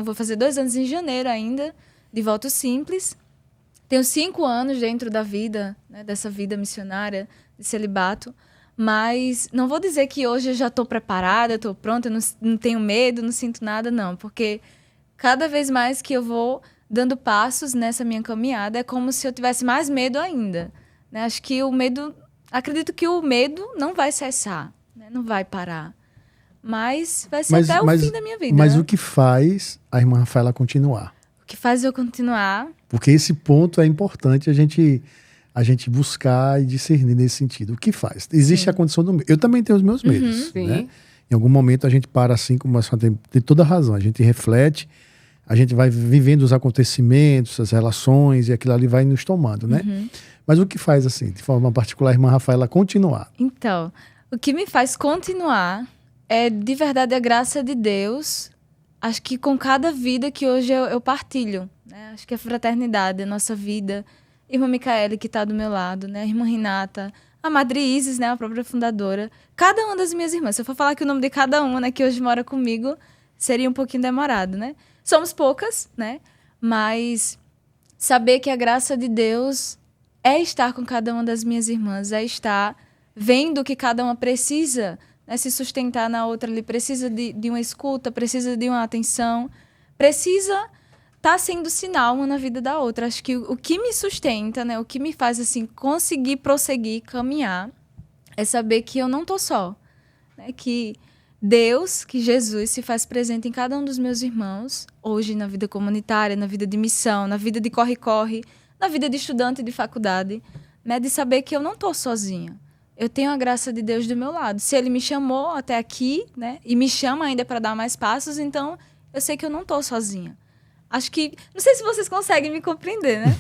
Vou fazer 2 anos em janeiro ainda, de voto simples. Tenho 5 anos dentro da vida, né? Dessa vida missionária, de celibato. Mas não vou dizer que hoje eu já estou preparada, estou pronta, não tenho medo, não sinto nada, não. Porque cada vez mais que eu vou dando passos nessa minha caminhada, é como se eu tivesse mais medo ainda, né? Acho que o medo... Acredito que o medo não vai cessar, né? Não vai parar. Mas vai ser até o fim da minha vida. Mas né? O que faz a irmã Rafaela continuar? O que faz eu continuar... Porque esse ponto é importante a gente buscar e discernir nesse sentido. O que faz? Existe a condição do medo. Eu também tenho os meus medos. Né? Em algum momento a gente para assim, como a senhora tem toda a razão. A gente reflete, a gente vai vivendo os acontecimentos, as relações, e aquilo ali vai nos tomando, né? Mas o que faz, assim, de forma particular, a irmã Rafaela continuar? Então, o que me faz continuar é, de verdade, a graça de Deus acho que com cada vida que hoje eu partilho, né? Acho que a fraternidade, a nossa vida, irmã Micaele, que está do meu lado, né? A irmã Renata, a Madre Isis, né? A própria fundadora. Cada uma das minhas irmãs. Se eu for falar aqui o nome de cada uma, né? Que hoje mora comigo, seria um pouquinho demorado, né? Somos poucas, né? Mas saber que a graça de Deus é estar com cada uma das minhas irmãs, é estar vendo que cada uma precisa, né, se sustentar na outra, ele precisa de uma escuta, precisa de uma atenção, precisa estar sendo sinal uma na vida da outra. Acho que o que me sustenta, né, o que me faz assim conseguir prosseguir, caminhar, é saber que eu não estou só, né, que Deus, que Jesus se faz presente em cada um dos meus irmãos, hoje na vida comunitária, na vida de missão, na vida de corre-corre, na vida de estudante de faculdade, né, de saber que eu não estou sozinha. Eu tenho a graça de Deus do meu lado. Se Ele me chamou até aqui, né, e me chama ainda para dar mais passos, então eu sei que eu não estou sozinha. Acho que... Não sei se vocês conseguem me compreender, né?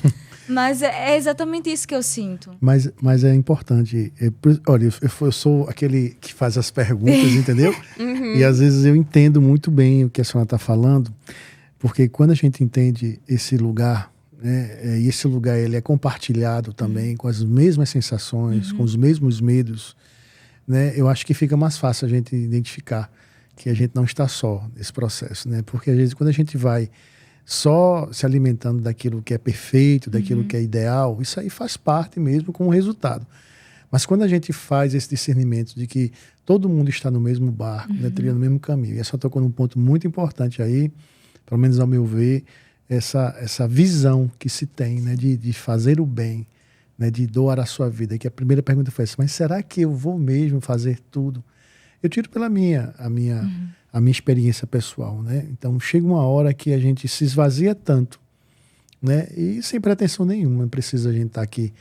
Mas é exatamente isso que eu sinto. Mas é importante. Olha, eu sou aquele que faz as perguntas, entendeu? E às vezes eu entendo muito bem o que a senhora está falando, porque quando a gente entende esse lugar, né, e esse lugar ele é compartilhado também com as mesmas sensações, com os mesmos medos, né, eu acho que fica mais fácil a gente identificar que a gente não está só nesse processo, né? Porque às vezes quando a gente vai só se alimentando daquilo que é perfeito, daquilo que é ideal, isso aí faz parte mesmo como resultado. Mas quando a gente faz esse discernimento de que todo mundo está no mesmo barco, né, trilhando o mesmo caminho, e essa tocou num ponto muito importante aí, pelo menos ao meu ver, essa visão que se tem, né, de fazer o bem, né, de doar a sua vida. Que a primeira pergunta foi assim, mas será que eu vou mesmo fazer tudo? Eu tiro pela a minha experiência pessoal, né? Então chega uma hora que a gente se esvazia tanto, né? E sem pretensão nenhuma, não precisa a gente estar aqui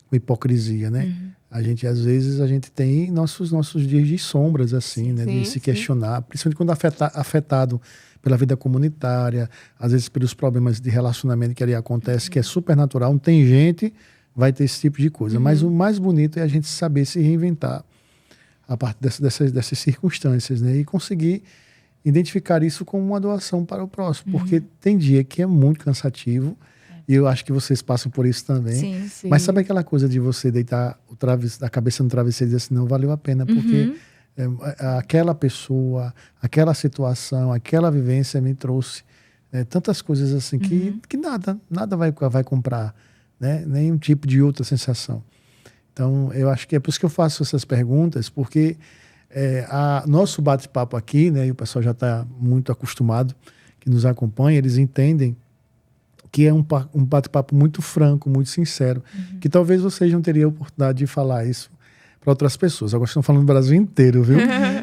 com hipocrisia, né? A gente, às vezes, a gente tem nossos dias de sombras, assim, né? De se questionar, principalmente quando afetado pela vida comunitária, às vezes pelos problemas de relacionamento que ali acontece, que é super natural, não tem gente, vai ter esse tipo de coisa. Mas o mais bonito é a gente saber se reinventar a partir dessas circunstâncias, né? E conseguir identificar isso como uma doação para o próximo, porque tem dia que é muito cansativo, e eu acho que vocês passam por isso também. Sim. Mas sabe aquela coisa de você deitar a cabeça no travesseiro e dizer assim, não valeu a pena, porque aquela pessoa, aquela situação, aquela vivência me trouxe tantas coisas assim que nada vai comprar, né? Nenhum tipo de outra sensação. Então, eu acho que é por isso que eu faço essas perguntas, porque nosso bate-papo aqui, né, e o pessoal já está muito acostumado, que nos acompanha, eles entendem que é um bate-papo muito franco, muito sincero, que talvez vocês não teriam a oportunidade de falar isso para outras pessoas. Agora estão falando no Brasil inteiro, viu?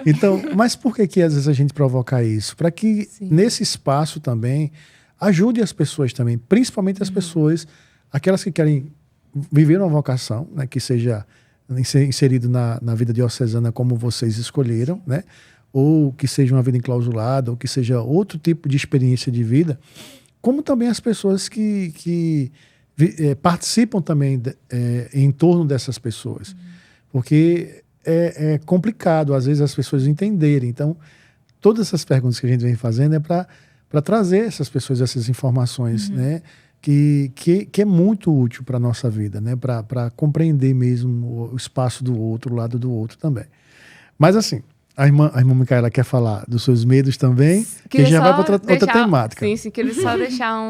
Então, mas por que às vezes a gente provoca isso? Para que nesse espaço também ajude as pessoas também, principalmente as pessoas, aquelas que querem viver uma vocação, né, que seja inserido na vida diocesana como vocês escolheram, né, ou que seja uma vida enclausulada, ou que seja outro tipo de experiência de vida, como também as pessoas que participam também em torno dessas pessoas. Porque é complicado, às vezes, as pessoas entenderem. Então, todas essas perguntas que a gente vem fazendo é para trazer essas pessoas essas informações, né, que é muito útil para a nossa vida, né? Para compreender mesmo o espaço do outro, o lado do outro também. Mas assim, a irmã Micaela quer falar dos seus medos também, que já vai para outra temática. Sim, queria só deixar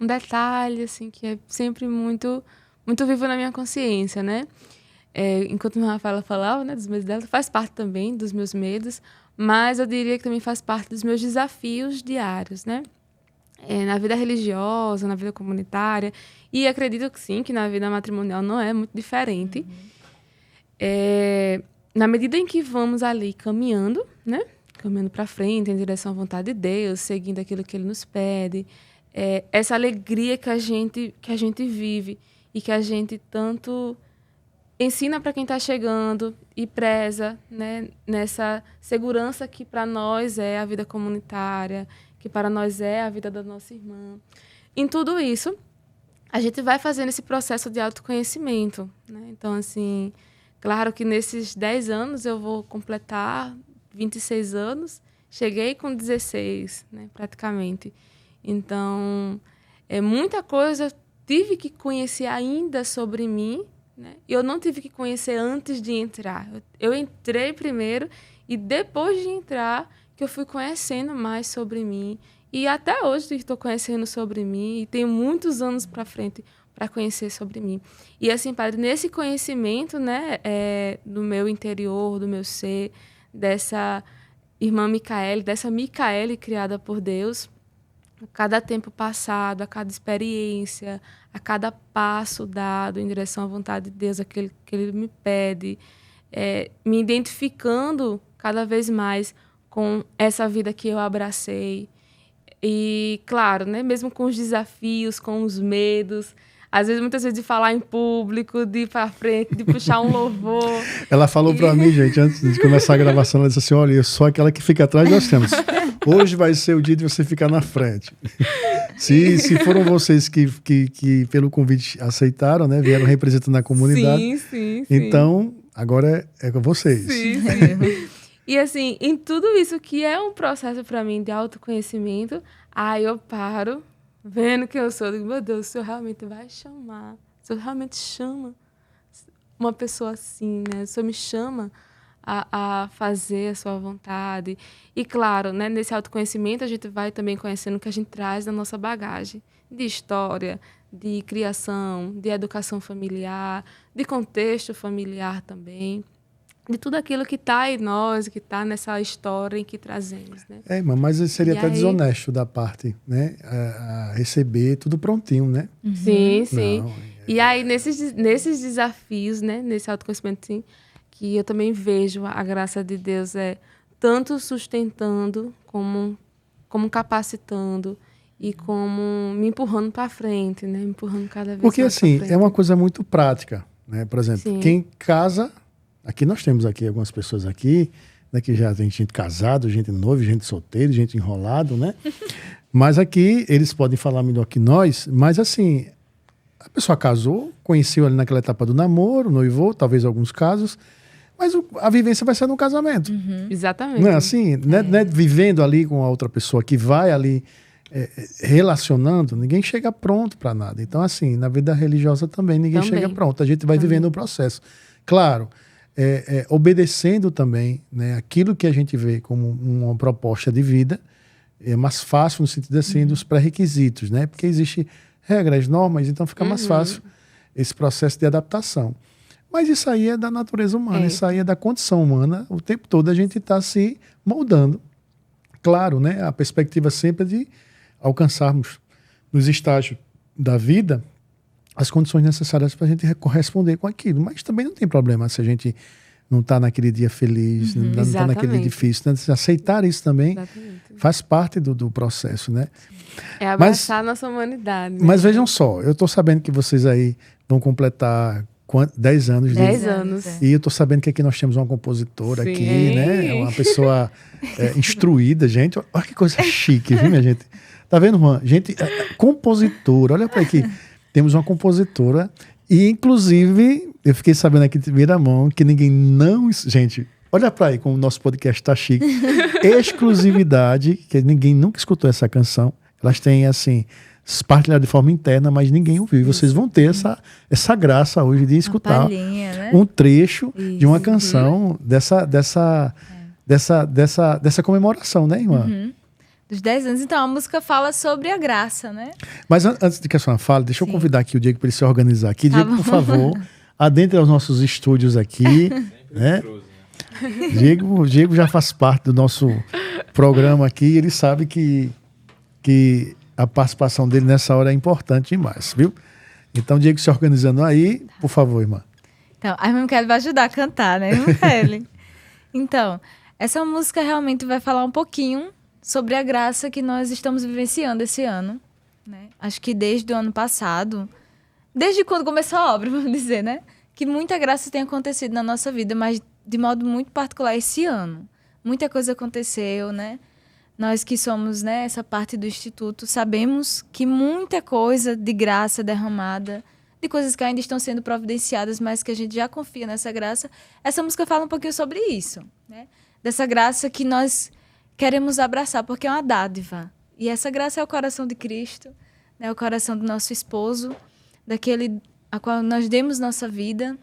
um detalhe, assim, que é sempre muito, muito vivo na minha consciência, né? Enquanto a Rafaela falava, né, dos medos dela, faz parte também dos meus medos, mas eu diria que também faz parte dos meus desafios diários, né? Na vida religiosa, na vida comunitária, e acredito que sim, que na vida matrimonial não é muito diferente. Na medida em que vamos ali caminhando, né? Caminhando para frente, em direção à vontade de Deus, seguindo aquilo que Ele nos pede, essa alegria que a gente vive e que a gente tanto ensina para quem está chegando e preza, né? Nessa segurança que para nós é a vida comunitária, que para nós é a vida da nossa irmã. Em tudo isso, a gente vai fazendo esse processo de autoconhecimento, né? Então, assim, claro que nesses 10 anos eu vou completar 26 anos cheguei com 16, né, praticamente. Então, muita coisa tive que conhecer ainda sobre mim, né? Eu não tive que conhecer antes de entrar. Eu entrei primeiro e depois de entrar que eu fui conhecendo mais sobre mim. E até hoje estou conhecendo sobre mim e tenho muitos anos para frente para conhecer sobre mim. E assim, Padre, nesse conhecimento, né, do meu interior, do meu ser, dessa irmã Micaele, dessa Micaele criada por Deus, a cada tempo passado, a cada experiência, a cada passo dado em direção à vontade de Deus, aquele que Ele me pede, me identificando cada vez mais com essa vida que eu abracei. E, claro, né, mesmo com os desafios, com os medos, às vezes, muitas vezes, de falar em público, de ir para frente, de puxar um louvor. Ela falou para mim, gente, antes de começar a gravação, ela disse assim, olha, eu sou aquela que fica atrás, nós temos. Hoje vai ser o dia de você ficar na frente. Se foram vocês que pelo convite aceitaram, né, vieram representando a comunidade. Sim. Então, agora é com vocês. Sim. E assim, em tudo isso que é um processo para mim de autoconhecimento, aí eu paro, vendo quem eu sou, eu digo, meu Deus, o Senhor realmente vai chamar, o Senhor realmente chama uma pessoa assim, né? O Senhor me chama a fazer a sua vontade. E claro, né, nesse autoconhecimento a gente vai também conhecendo o que a gente traz da nossa bagagem, de história, de criação, de educação familiar, de contexto familiar também, de tudo aquilo que está em nós, que está nessa história em que trazemos, né? Irmã, mas seria E até aí... desonesto da parte, né? A receber tudo prontinho, né? Uhum. Sim. Não, E aí, nesses desafios, né? Nesse autoconhecimento, sim, que eu também vejo a graça de Deus tanto sustentando, como capacitando e como me empurrando para frente, né? Me empurrando cada vez porque mais assim, pra frente. é uma coisa muito prática, né? Por exemplo, Sim. quem casa... Aqui nós temos aqui algumas pessoas aqui, né, que já tem gente casada, gente noiva, gente solteira, gente enrolado, né? Mas aqui eles podem falar melhor que nós, mas assim, a pessoa casou, conheceu ali naquela etapa do namoro, noivou, talvez alguns casos, mas a vivência vai ser no casamento. Uhum. Exatamente. Não é assim? Não é vivendo ali com a outra pessoa que vai ali relacionando, ninguém chega pronto para nada. Então, assim, na vida religiosa também ninguém chega pronto. A gente vai vivendo o processo. Claro, obedecendo também, né, aquilo que a gente vê como uma proposta de vida, é mais fácil no sentido assim dos pré-requisitos, né? Porque existe regras, normas, então fica mais fácil esse processo de adaptação. Mas isso aí é da natureza humana, isso aí é da condição humana. O tempo todo a gente está se moldando. Claro, né? A perspectiva sempre é de alcançarmos nos estágios da vida as condições necessárias para a gente corresponder com aquilo. Mas também não tem problema se a gente não está naquele dia feliz, não está naquele dia difícil. Né? Aceitar isso também faz parte do processo, né? É abraçar a nossa humanidade. Né? Mas vejam só, eu estou sabendo que vocês aí vão completar 10 anos. 10 anos. E eu estou sabendo que aqui nós temos uma compositora aqui, né? Uma pessoa instruída, gente. Olha que coisa chique, viu, minha gente? Tá vendo, Juan? Gente, compositora, olha para aqui. Temos uma compositora e, inclusive, eu fiquei sabendo aqui de primeira mão que ninguém não... Gente, olha para aí como o nosso podcast tá chique. Exclusividade, que ninguém nunca escutou essa canção. Elas têm, assim, partilhado de forma interna, mas ninguém ouviu. Vocês vão ter essa graça hoje de escutar um trecho de uma canção dessa comemoração, né, irmã? Dos 10 anos. Então, a música fala sobre a graça, né? Mas antes de que a senhora fale, deixa eu convidar aqui o Diego para ele se organizar aqui. Diego, por favor, adentre aos nossos estúdios aqui. Né? Diego já faz parte do nosso programa aqui. Ele sabe que a participação dele nessa hora é importante demais, viu? Então, Diego se organizando aí, por favor, irmã. Então, a irmã Micaele vai ajudar a cantar, né, irmã Micaele? Então, essa música realmente vai falar um pouquinho sobre a graça que nós estamos vivenciando esse ano, né? Acho que desde o ano passado, desde quando começou a obra, vamos dizer, né? Que muita graça tem acontecido na nossa vida, mas de modo muito particular esse ano. Muita coisa aconteceu, né? Nós que somos, né, essa parte do Instituto, sabemos que muita coisa de graça derramada, de coisas que ainda estão sendo providenciadas, mas que a gente já confia nessa graça. Essa música fala um pouquinho sobre isso, né? Dessa graça que nós queremos abraçar, porque é uma dádiva. E essa graça é o coração de Cristo, né? O coração do nosso esposo, daquele a qual nós demos nossa vida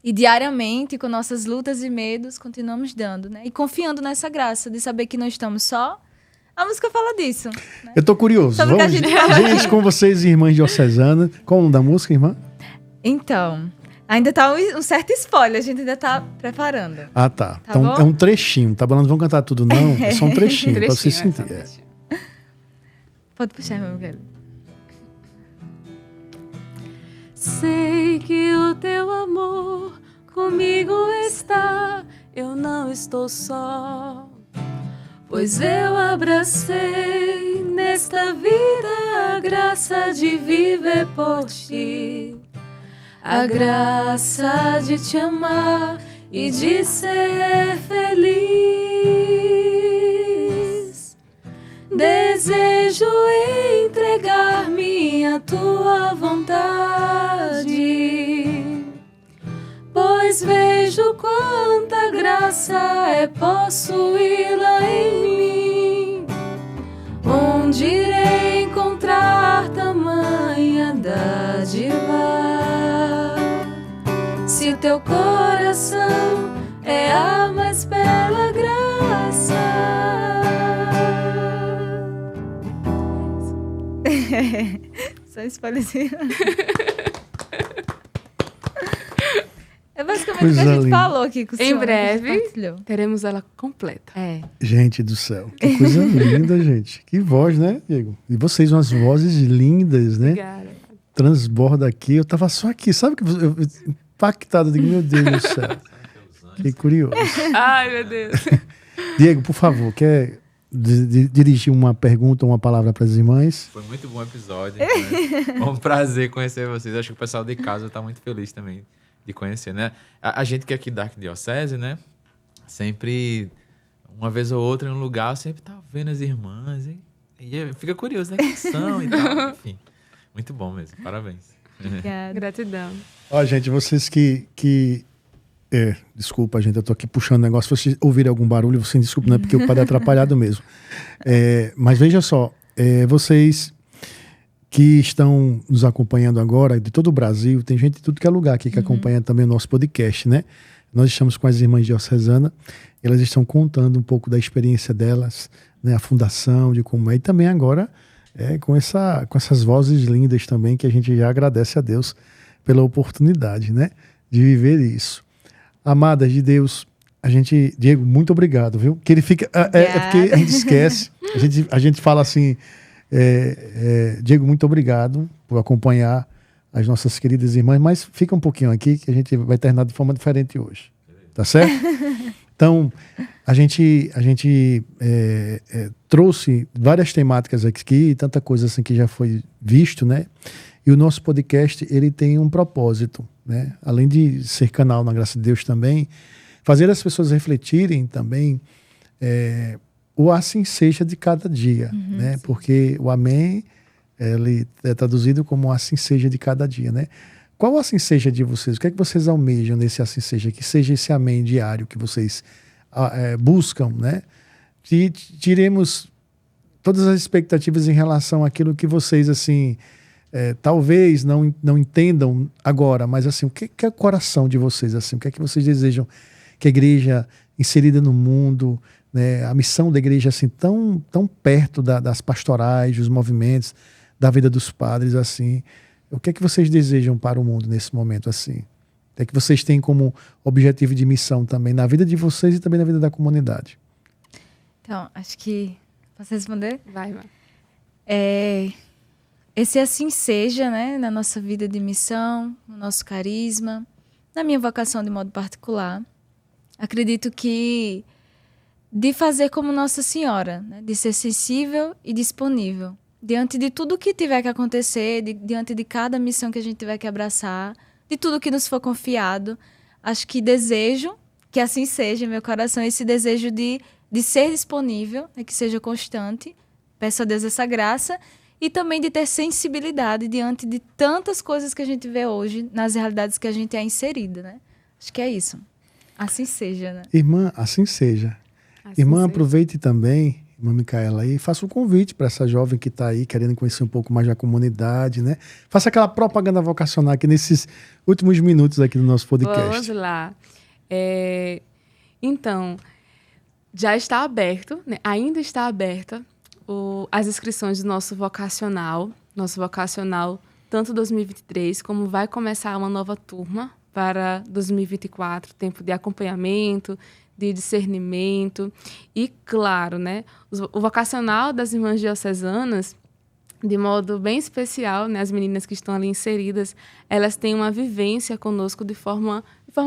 e diariamente, com nossas lutas e medos, continuamos dando, né? E confiando nessa graça de saber que não estamos só. A música fala disso, né? Eu tô curioso. Sobre o que a gente fala. Gente, com vocês, irmãs diocesanas. Qual o nome da música, irmã? Então, ainda tá um certo spoiler, a gente ainda tá preparando. Ah, tá. Tá Então bom? é um trechinho, tá bom? Não vão cantar tudo, não. É só um trechinho, pra você Trechinho, sentir. é, só um trechinho. Pode puxar, meu querido. Sei que o teu amor comigo está, eu não estou só, pois eu abracei nesta vida a graça de viver por ti, a graça de te amar e de ser feliz. Desejo entregar-me à tua vontade, pois vejo quanta graça é possuí-la em mim. Onde irei encontrar tamanha dádiva, se teu coração é a mais bela graça? Só spoilerzinho. É basicamente o que Coisa a gente linda. falou aqui com o senhor. Em breve, que a gente compartilhou. teremos ela completa. É. Gente do céu, que coisa linda, gente. Que voz, né, Diego? E vocês, umas vozes lindas, né? Obrigada. Transborda aqui. Eu tava só aqui, sabe? Que eu impactado, digo, meu Deus do céu. Que curioso. Ai, meu Deus. Diego, por favor, quer dirigir uma pergunta ou uma palavra para as irmãs? Foi muito bom o episódio, né? É um prazer conhecer vocês. Acho que o pessoal de casa está muito feliz também de conhecer, né? A gente que é aqui da Arquidiocese, né? Sempre, uma vez ou outra em um lugar, sempre tá vendo as irmãs e fica curioso, né? Quem são e tal. Enfim, muito bom mesmo. Parabéns. Obrigada. Gratidão. Ó, gente, vocês desculpa, gente, eu tô aqui puxando negócio. Se vocês ouvirem algum barulho, vocês desculpem, não é porque o padre é atrapalhado mesmo. Mas veja só, vocês que estão nos acompanhando agora, de todo o Brasil, tem gente de tudo que é lugar aqui que acompanha também o nosso podcast, né? Nós estamos com as irmãs diocesanas, elas estão contando um pouco da experiência delas, né? A fundação, de como é, e também agora com essas vozes lindas também, que a gente já agradece a Deus pela oportunidade, né? De viver isso. Amadas de Deus, Diego, muito obrigado, viu? Que ele fica, porque a gente esquece, a gente fala assim, Diego, muito obrigado por acompanhar as nossas queridas irmãs, mas fica um pouquinho aqui que a gente vai terminar de forma diferente hoje, tá certo? Então, a gente trouxe várias temáticas aqui, tanta coisa assim que já foi visto, né? E o nosso podcast, ele tem um propósito, né? Além de ser canal na graça de Deus também, fazer as pessoas refletirem também o assim seja de cada dia, né? Sim. Porque o amém, ele é traduzido como assim seja de cada dia, né? Qual o assim seja de vocês? O que é que vocês almejam nesse assim seja? Que seja esse amém diário que vocês buscam, né? Tiremos todas as expectativas em relação àquilo que vocês, assim, talvez não entendam agora, mas assim, o que é o coração de vocês? Assim, o que é que vocês desejam que a igreja inserida no mundo, né, a missão da igreja assim tão perto das pastorais, dos movimentos, da vida dos padres, assim, o que é que vocês desejam para o mundo nesse momento, assim? O que é que vocês têm como objetivo de missão também na vida de vocês e também na vida da comunidade? Então, acho que... Posso responder? Vai. Esse assim seja, né, na nossa vida de missão, no nosso carisma, na minha vocação de modo particular. Acredito que de fazer como Nossa Senhora, né, de ser sensível e disponível. Diante de tudo que tiver que acontecer, diante de cada missão que a gente tiver que abraçar, de tudo que nos for confiado, acho que desejo que assim seja em meu coração, esse desejo de ser disponível, né, que seja constante. Peço a Deus essa graça e também de ter sensibilidade diante de tantas coisas que a gente vê hoje nas realidades que a gente é inserida, né? Acho que é isso. Assim seja, né? Irmã, assim seja. assim Irmã, seja. aproveite também, irmã Micaela, e faça um convite para essa jovem que está aí querendo conhecer um pouco mais da comunidade, né? Faça aquela propaganda vocacional aqui nesses últimos minutos aqui do nosso podcast. Vamos lá. Então, já está aberto, né? Ainda está aberta as inscrições do nosso vocacional. Nosso vocacional, tanto 2023, como vai começar uma nova turma para 2024, tempo de acompanhamento, de discernimento. E, claro, né? O vocacional das irmãs diocesanas, de modo bem especial, né, as meninas que estão ali inseridas, elas têm uma vivência conosco de forma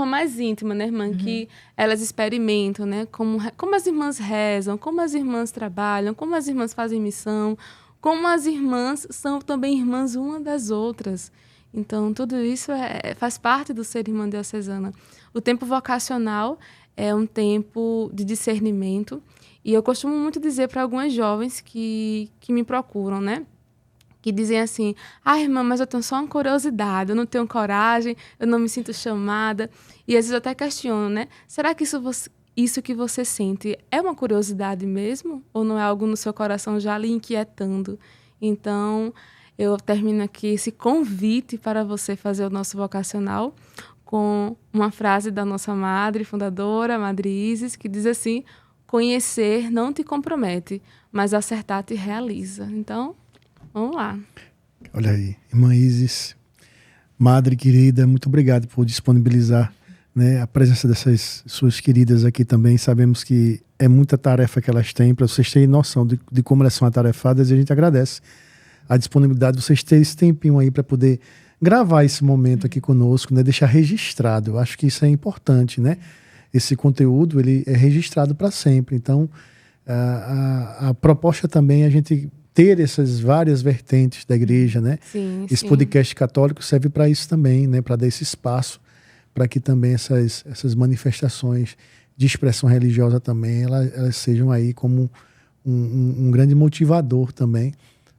mais íntima, né, irmã? Que elas experimentam, né, como as irmãs rezam, como as irmãs trabalham, como as irmãs fazem missão, como as irmãs são também irmãs uma das outras. Então, tudo isso faz parte do ser irmã diocesana. O tempo vocacional é um tempo de discernimento, e eu costumo muito dizer para algumas jovens que me procuram, né? Que dizem assim, irmã, mas eu tenho só uma curiosidade, eu não tenho coragem, eu não me sinto chamada. E às vezes eu até questiono, né? Será que isso que você sente é uma curiosidade mesmo? Ou não é algo no seu coração já lhe inquietando? Então, eu termino aqui esse convite para você fazer o nosso vocacional com uma frase da nossa madre fundadora, Madre Isis, que diz assim, conhecer não te compromete, mas acertar te realiza. Então, vamos lá. Olha aí, irmã Isis, madre querida, muito obrigado por disponibilizar, né, a presença dessas suas queridas aqui também. Sabemos que é muita tarefa que elas têm, para vocês terem noção de como elas são atarefadas, e a gente agradece a disponibilidade de vocês terem esse tempinho aí para poder gravar esse momento aqui conosco, né, deixar registrado. Eu acho que isso é importante, né? Esse conteúdo, ele é registrado para sempre. Então, a proposta também é a gente ter essas várias vertentes da igreja, né? Sim, esse podcast católico serve para isso também, né? Para dar esse espaço para que também essas manifestações de expressão religiosa também elas sejam aí como um grande motivador também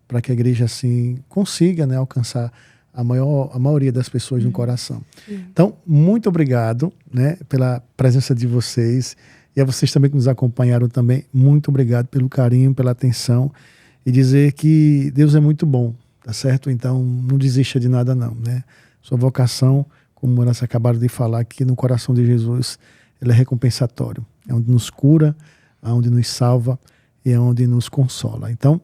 para que a igreja assim consiga, né, alcançar a maioria das pessoas no coração. Então, muito obrigado, né, pela presença de vocês, e a vocês também que nos acompanharam também, muito obrigado pelo carinho, pela atenção, e dizer que Deus é muito bom, tá certo? Então, não desista de nada não, né? Sua vocação, como elas acabaram de falar aqui, no coração de Jesus, ele é recompensatório. É onde nos cura, é onde nos salva e é onde nos consola. Então,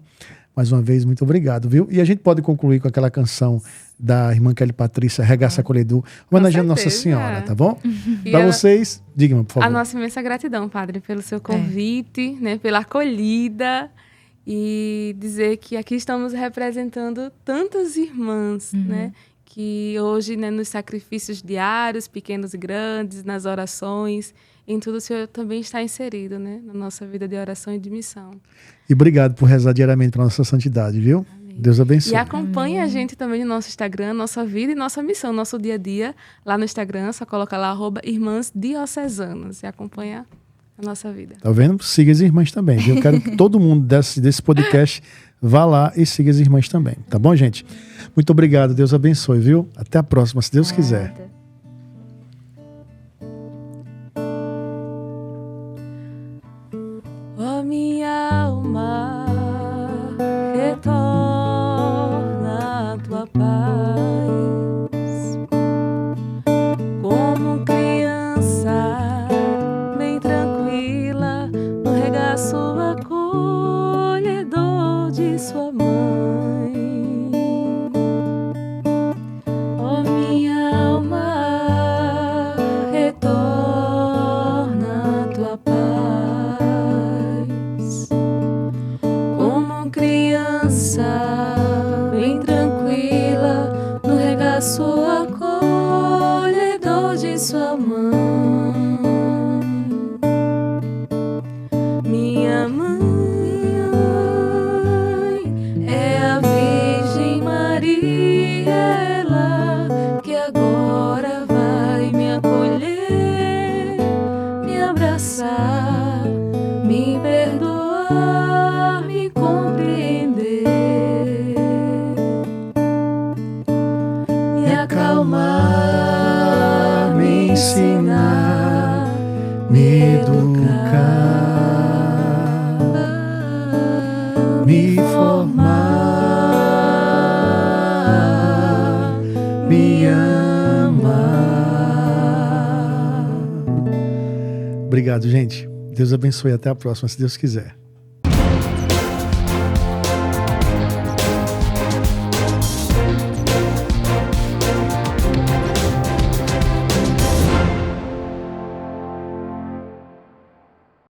mais uma vez, muito obrigado, viu? E a gente pode concluir com aquela canção da irmã Kelly Patrícia, Regaça Acolhedor, homenageando Nossa Senhora, tá bom? Para vocês, diga-me, por favor. A nossa imensa gratidão, Padre, pelo seu convite, né, pela acolhida, e dizer que aqui estamos representando tantas irmãs, né, que hoje, né, nos sacrifícios diários, pequenos e grandes, nas orações, em tudo o Senhor também está inserido, né, na nossa vida de oração e de missão. E obrigado por rezar diariamente para nossa santidade, viu? Amém. Deus abençoe. E acompanhe a gente também no nosso Instagram, nossa vida e nossa missão, nosso dia a dia, lá no Instagram, só coloca lá @irmãs diocesanas e acompanha a nossa vida. Tá vendo? Siga as irmãs também, viu? Eu quero que todo mundo desse podcast vá lá e siga as irmãs também, tá bom, gente? Muito obrigado, Deus abençoe, viu? Até a próxima, se Deus quiser. Ó minha alma, retorna a tua paz, como criança bem tranquila no regaço acolhedor de sua mãe. Ó minha alma, retorna a tua paz, como criança bem tranquila no regaço acolhedor de sua mãe. Minha mãe é a Virgem Maria, ela que agora vai me acolher, me abraçar, me perdoar, me compreender e acalmar, me ensinar, me educar. me ama. Obrigado, gente. Deus abençoe. Até a próxima, se Deus quiser.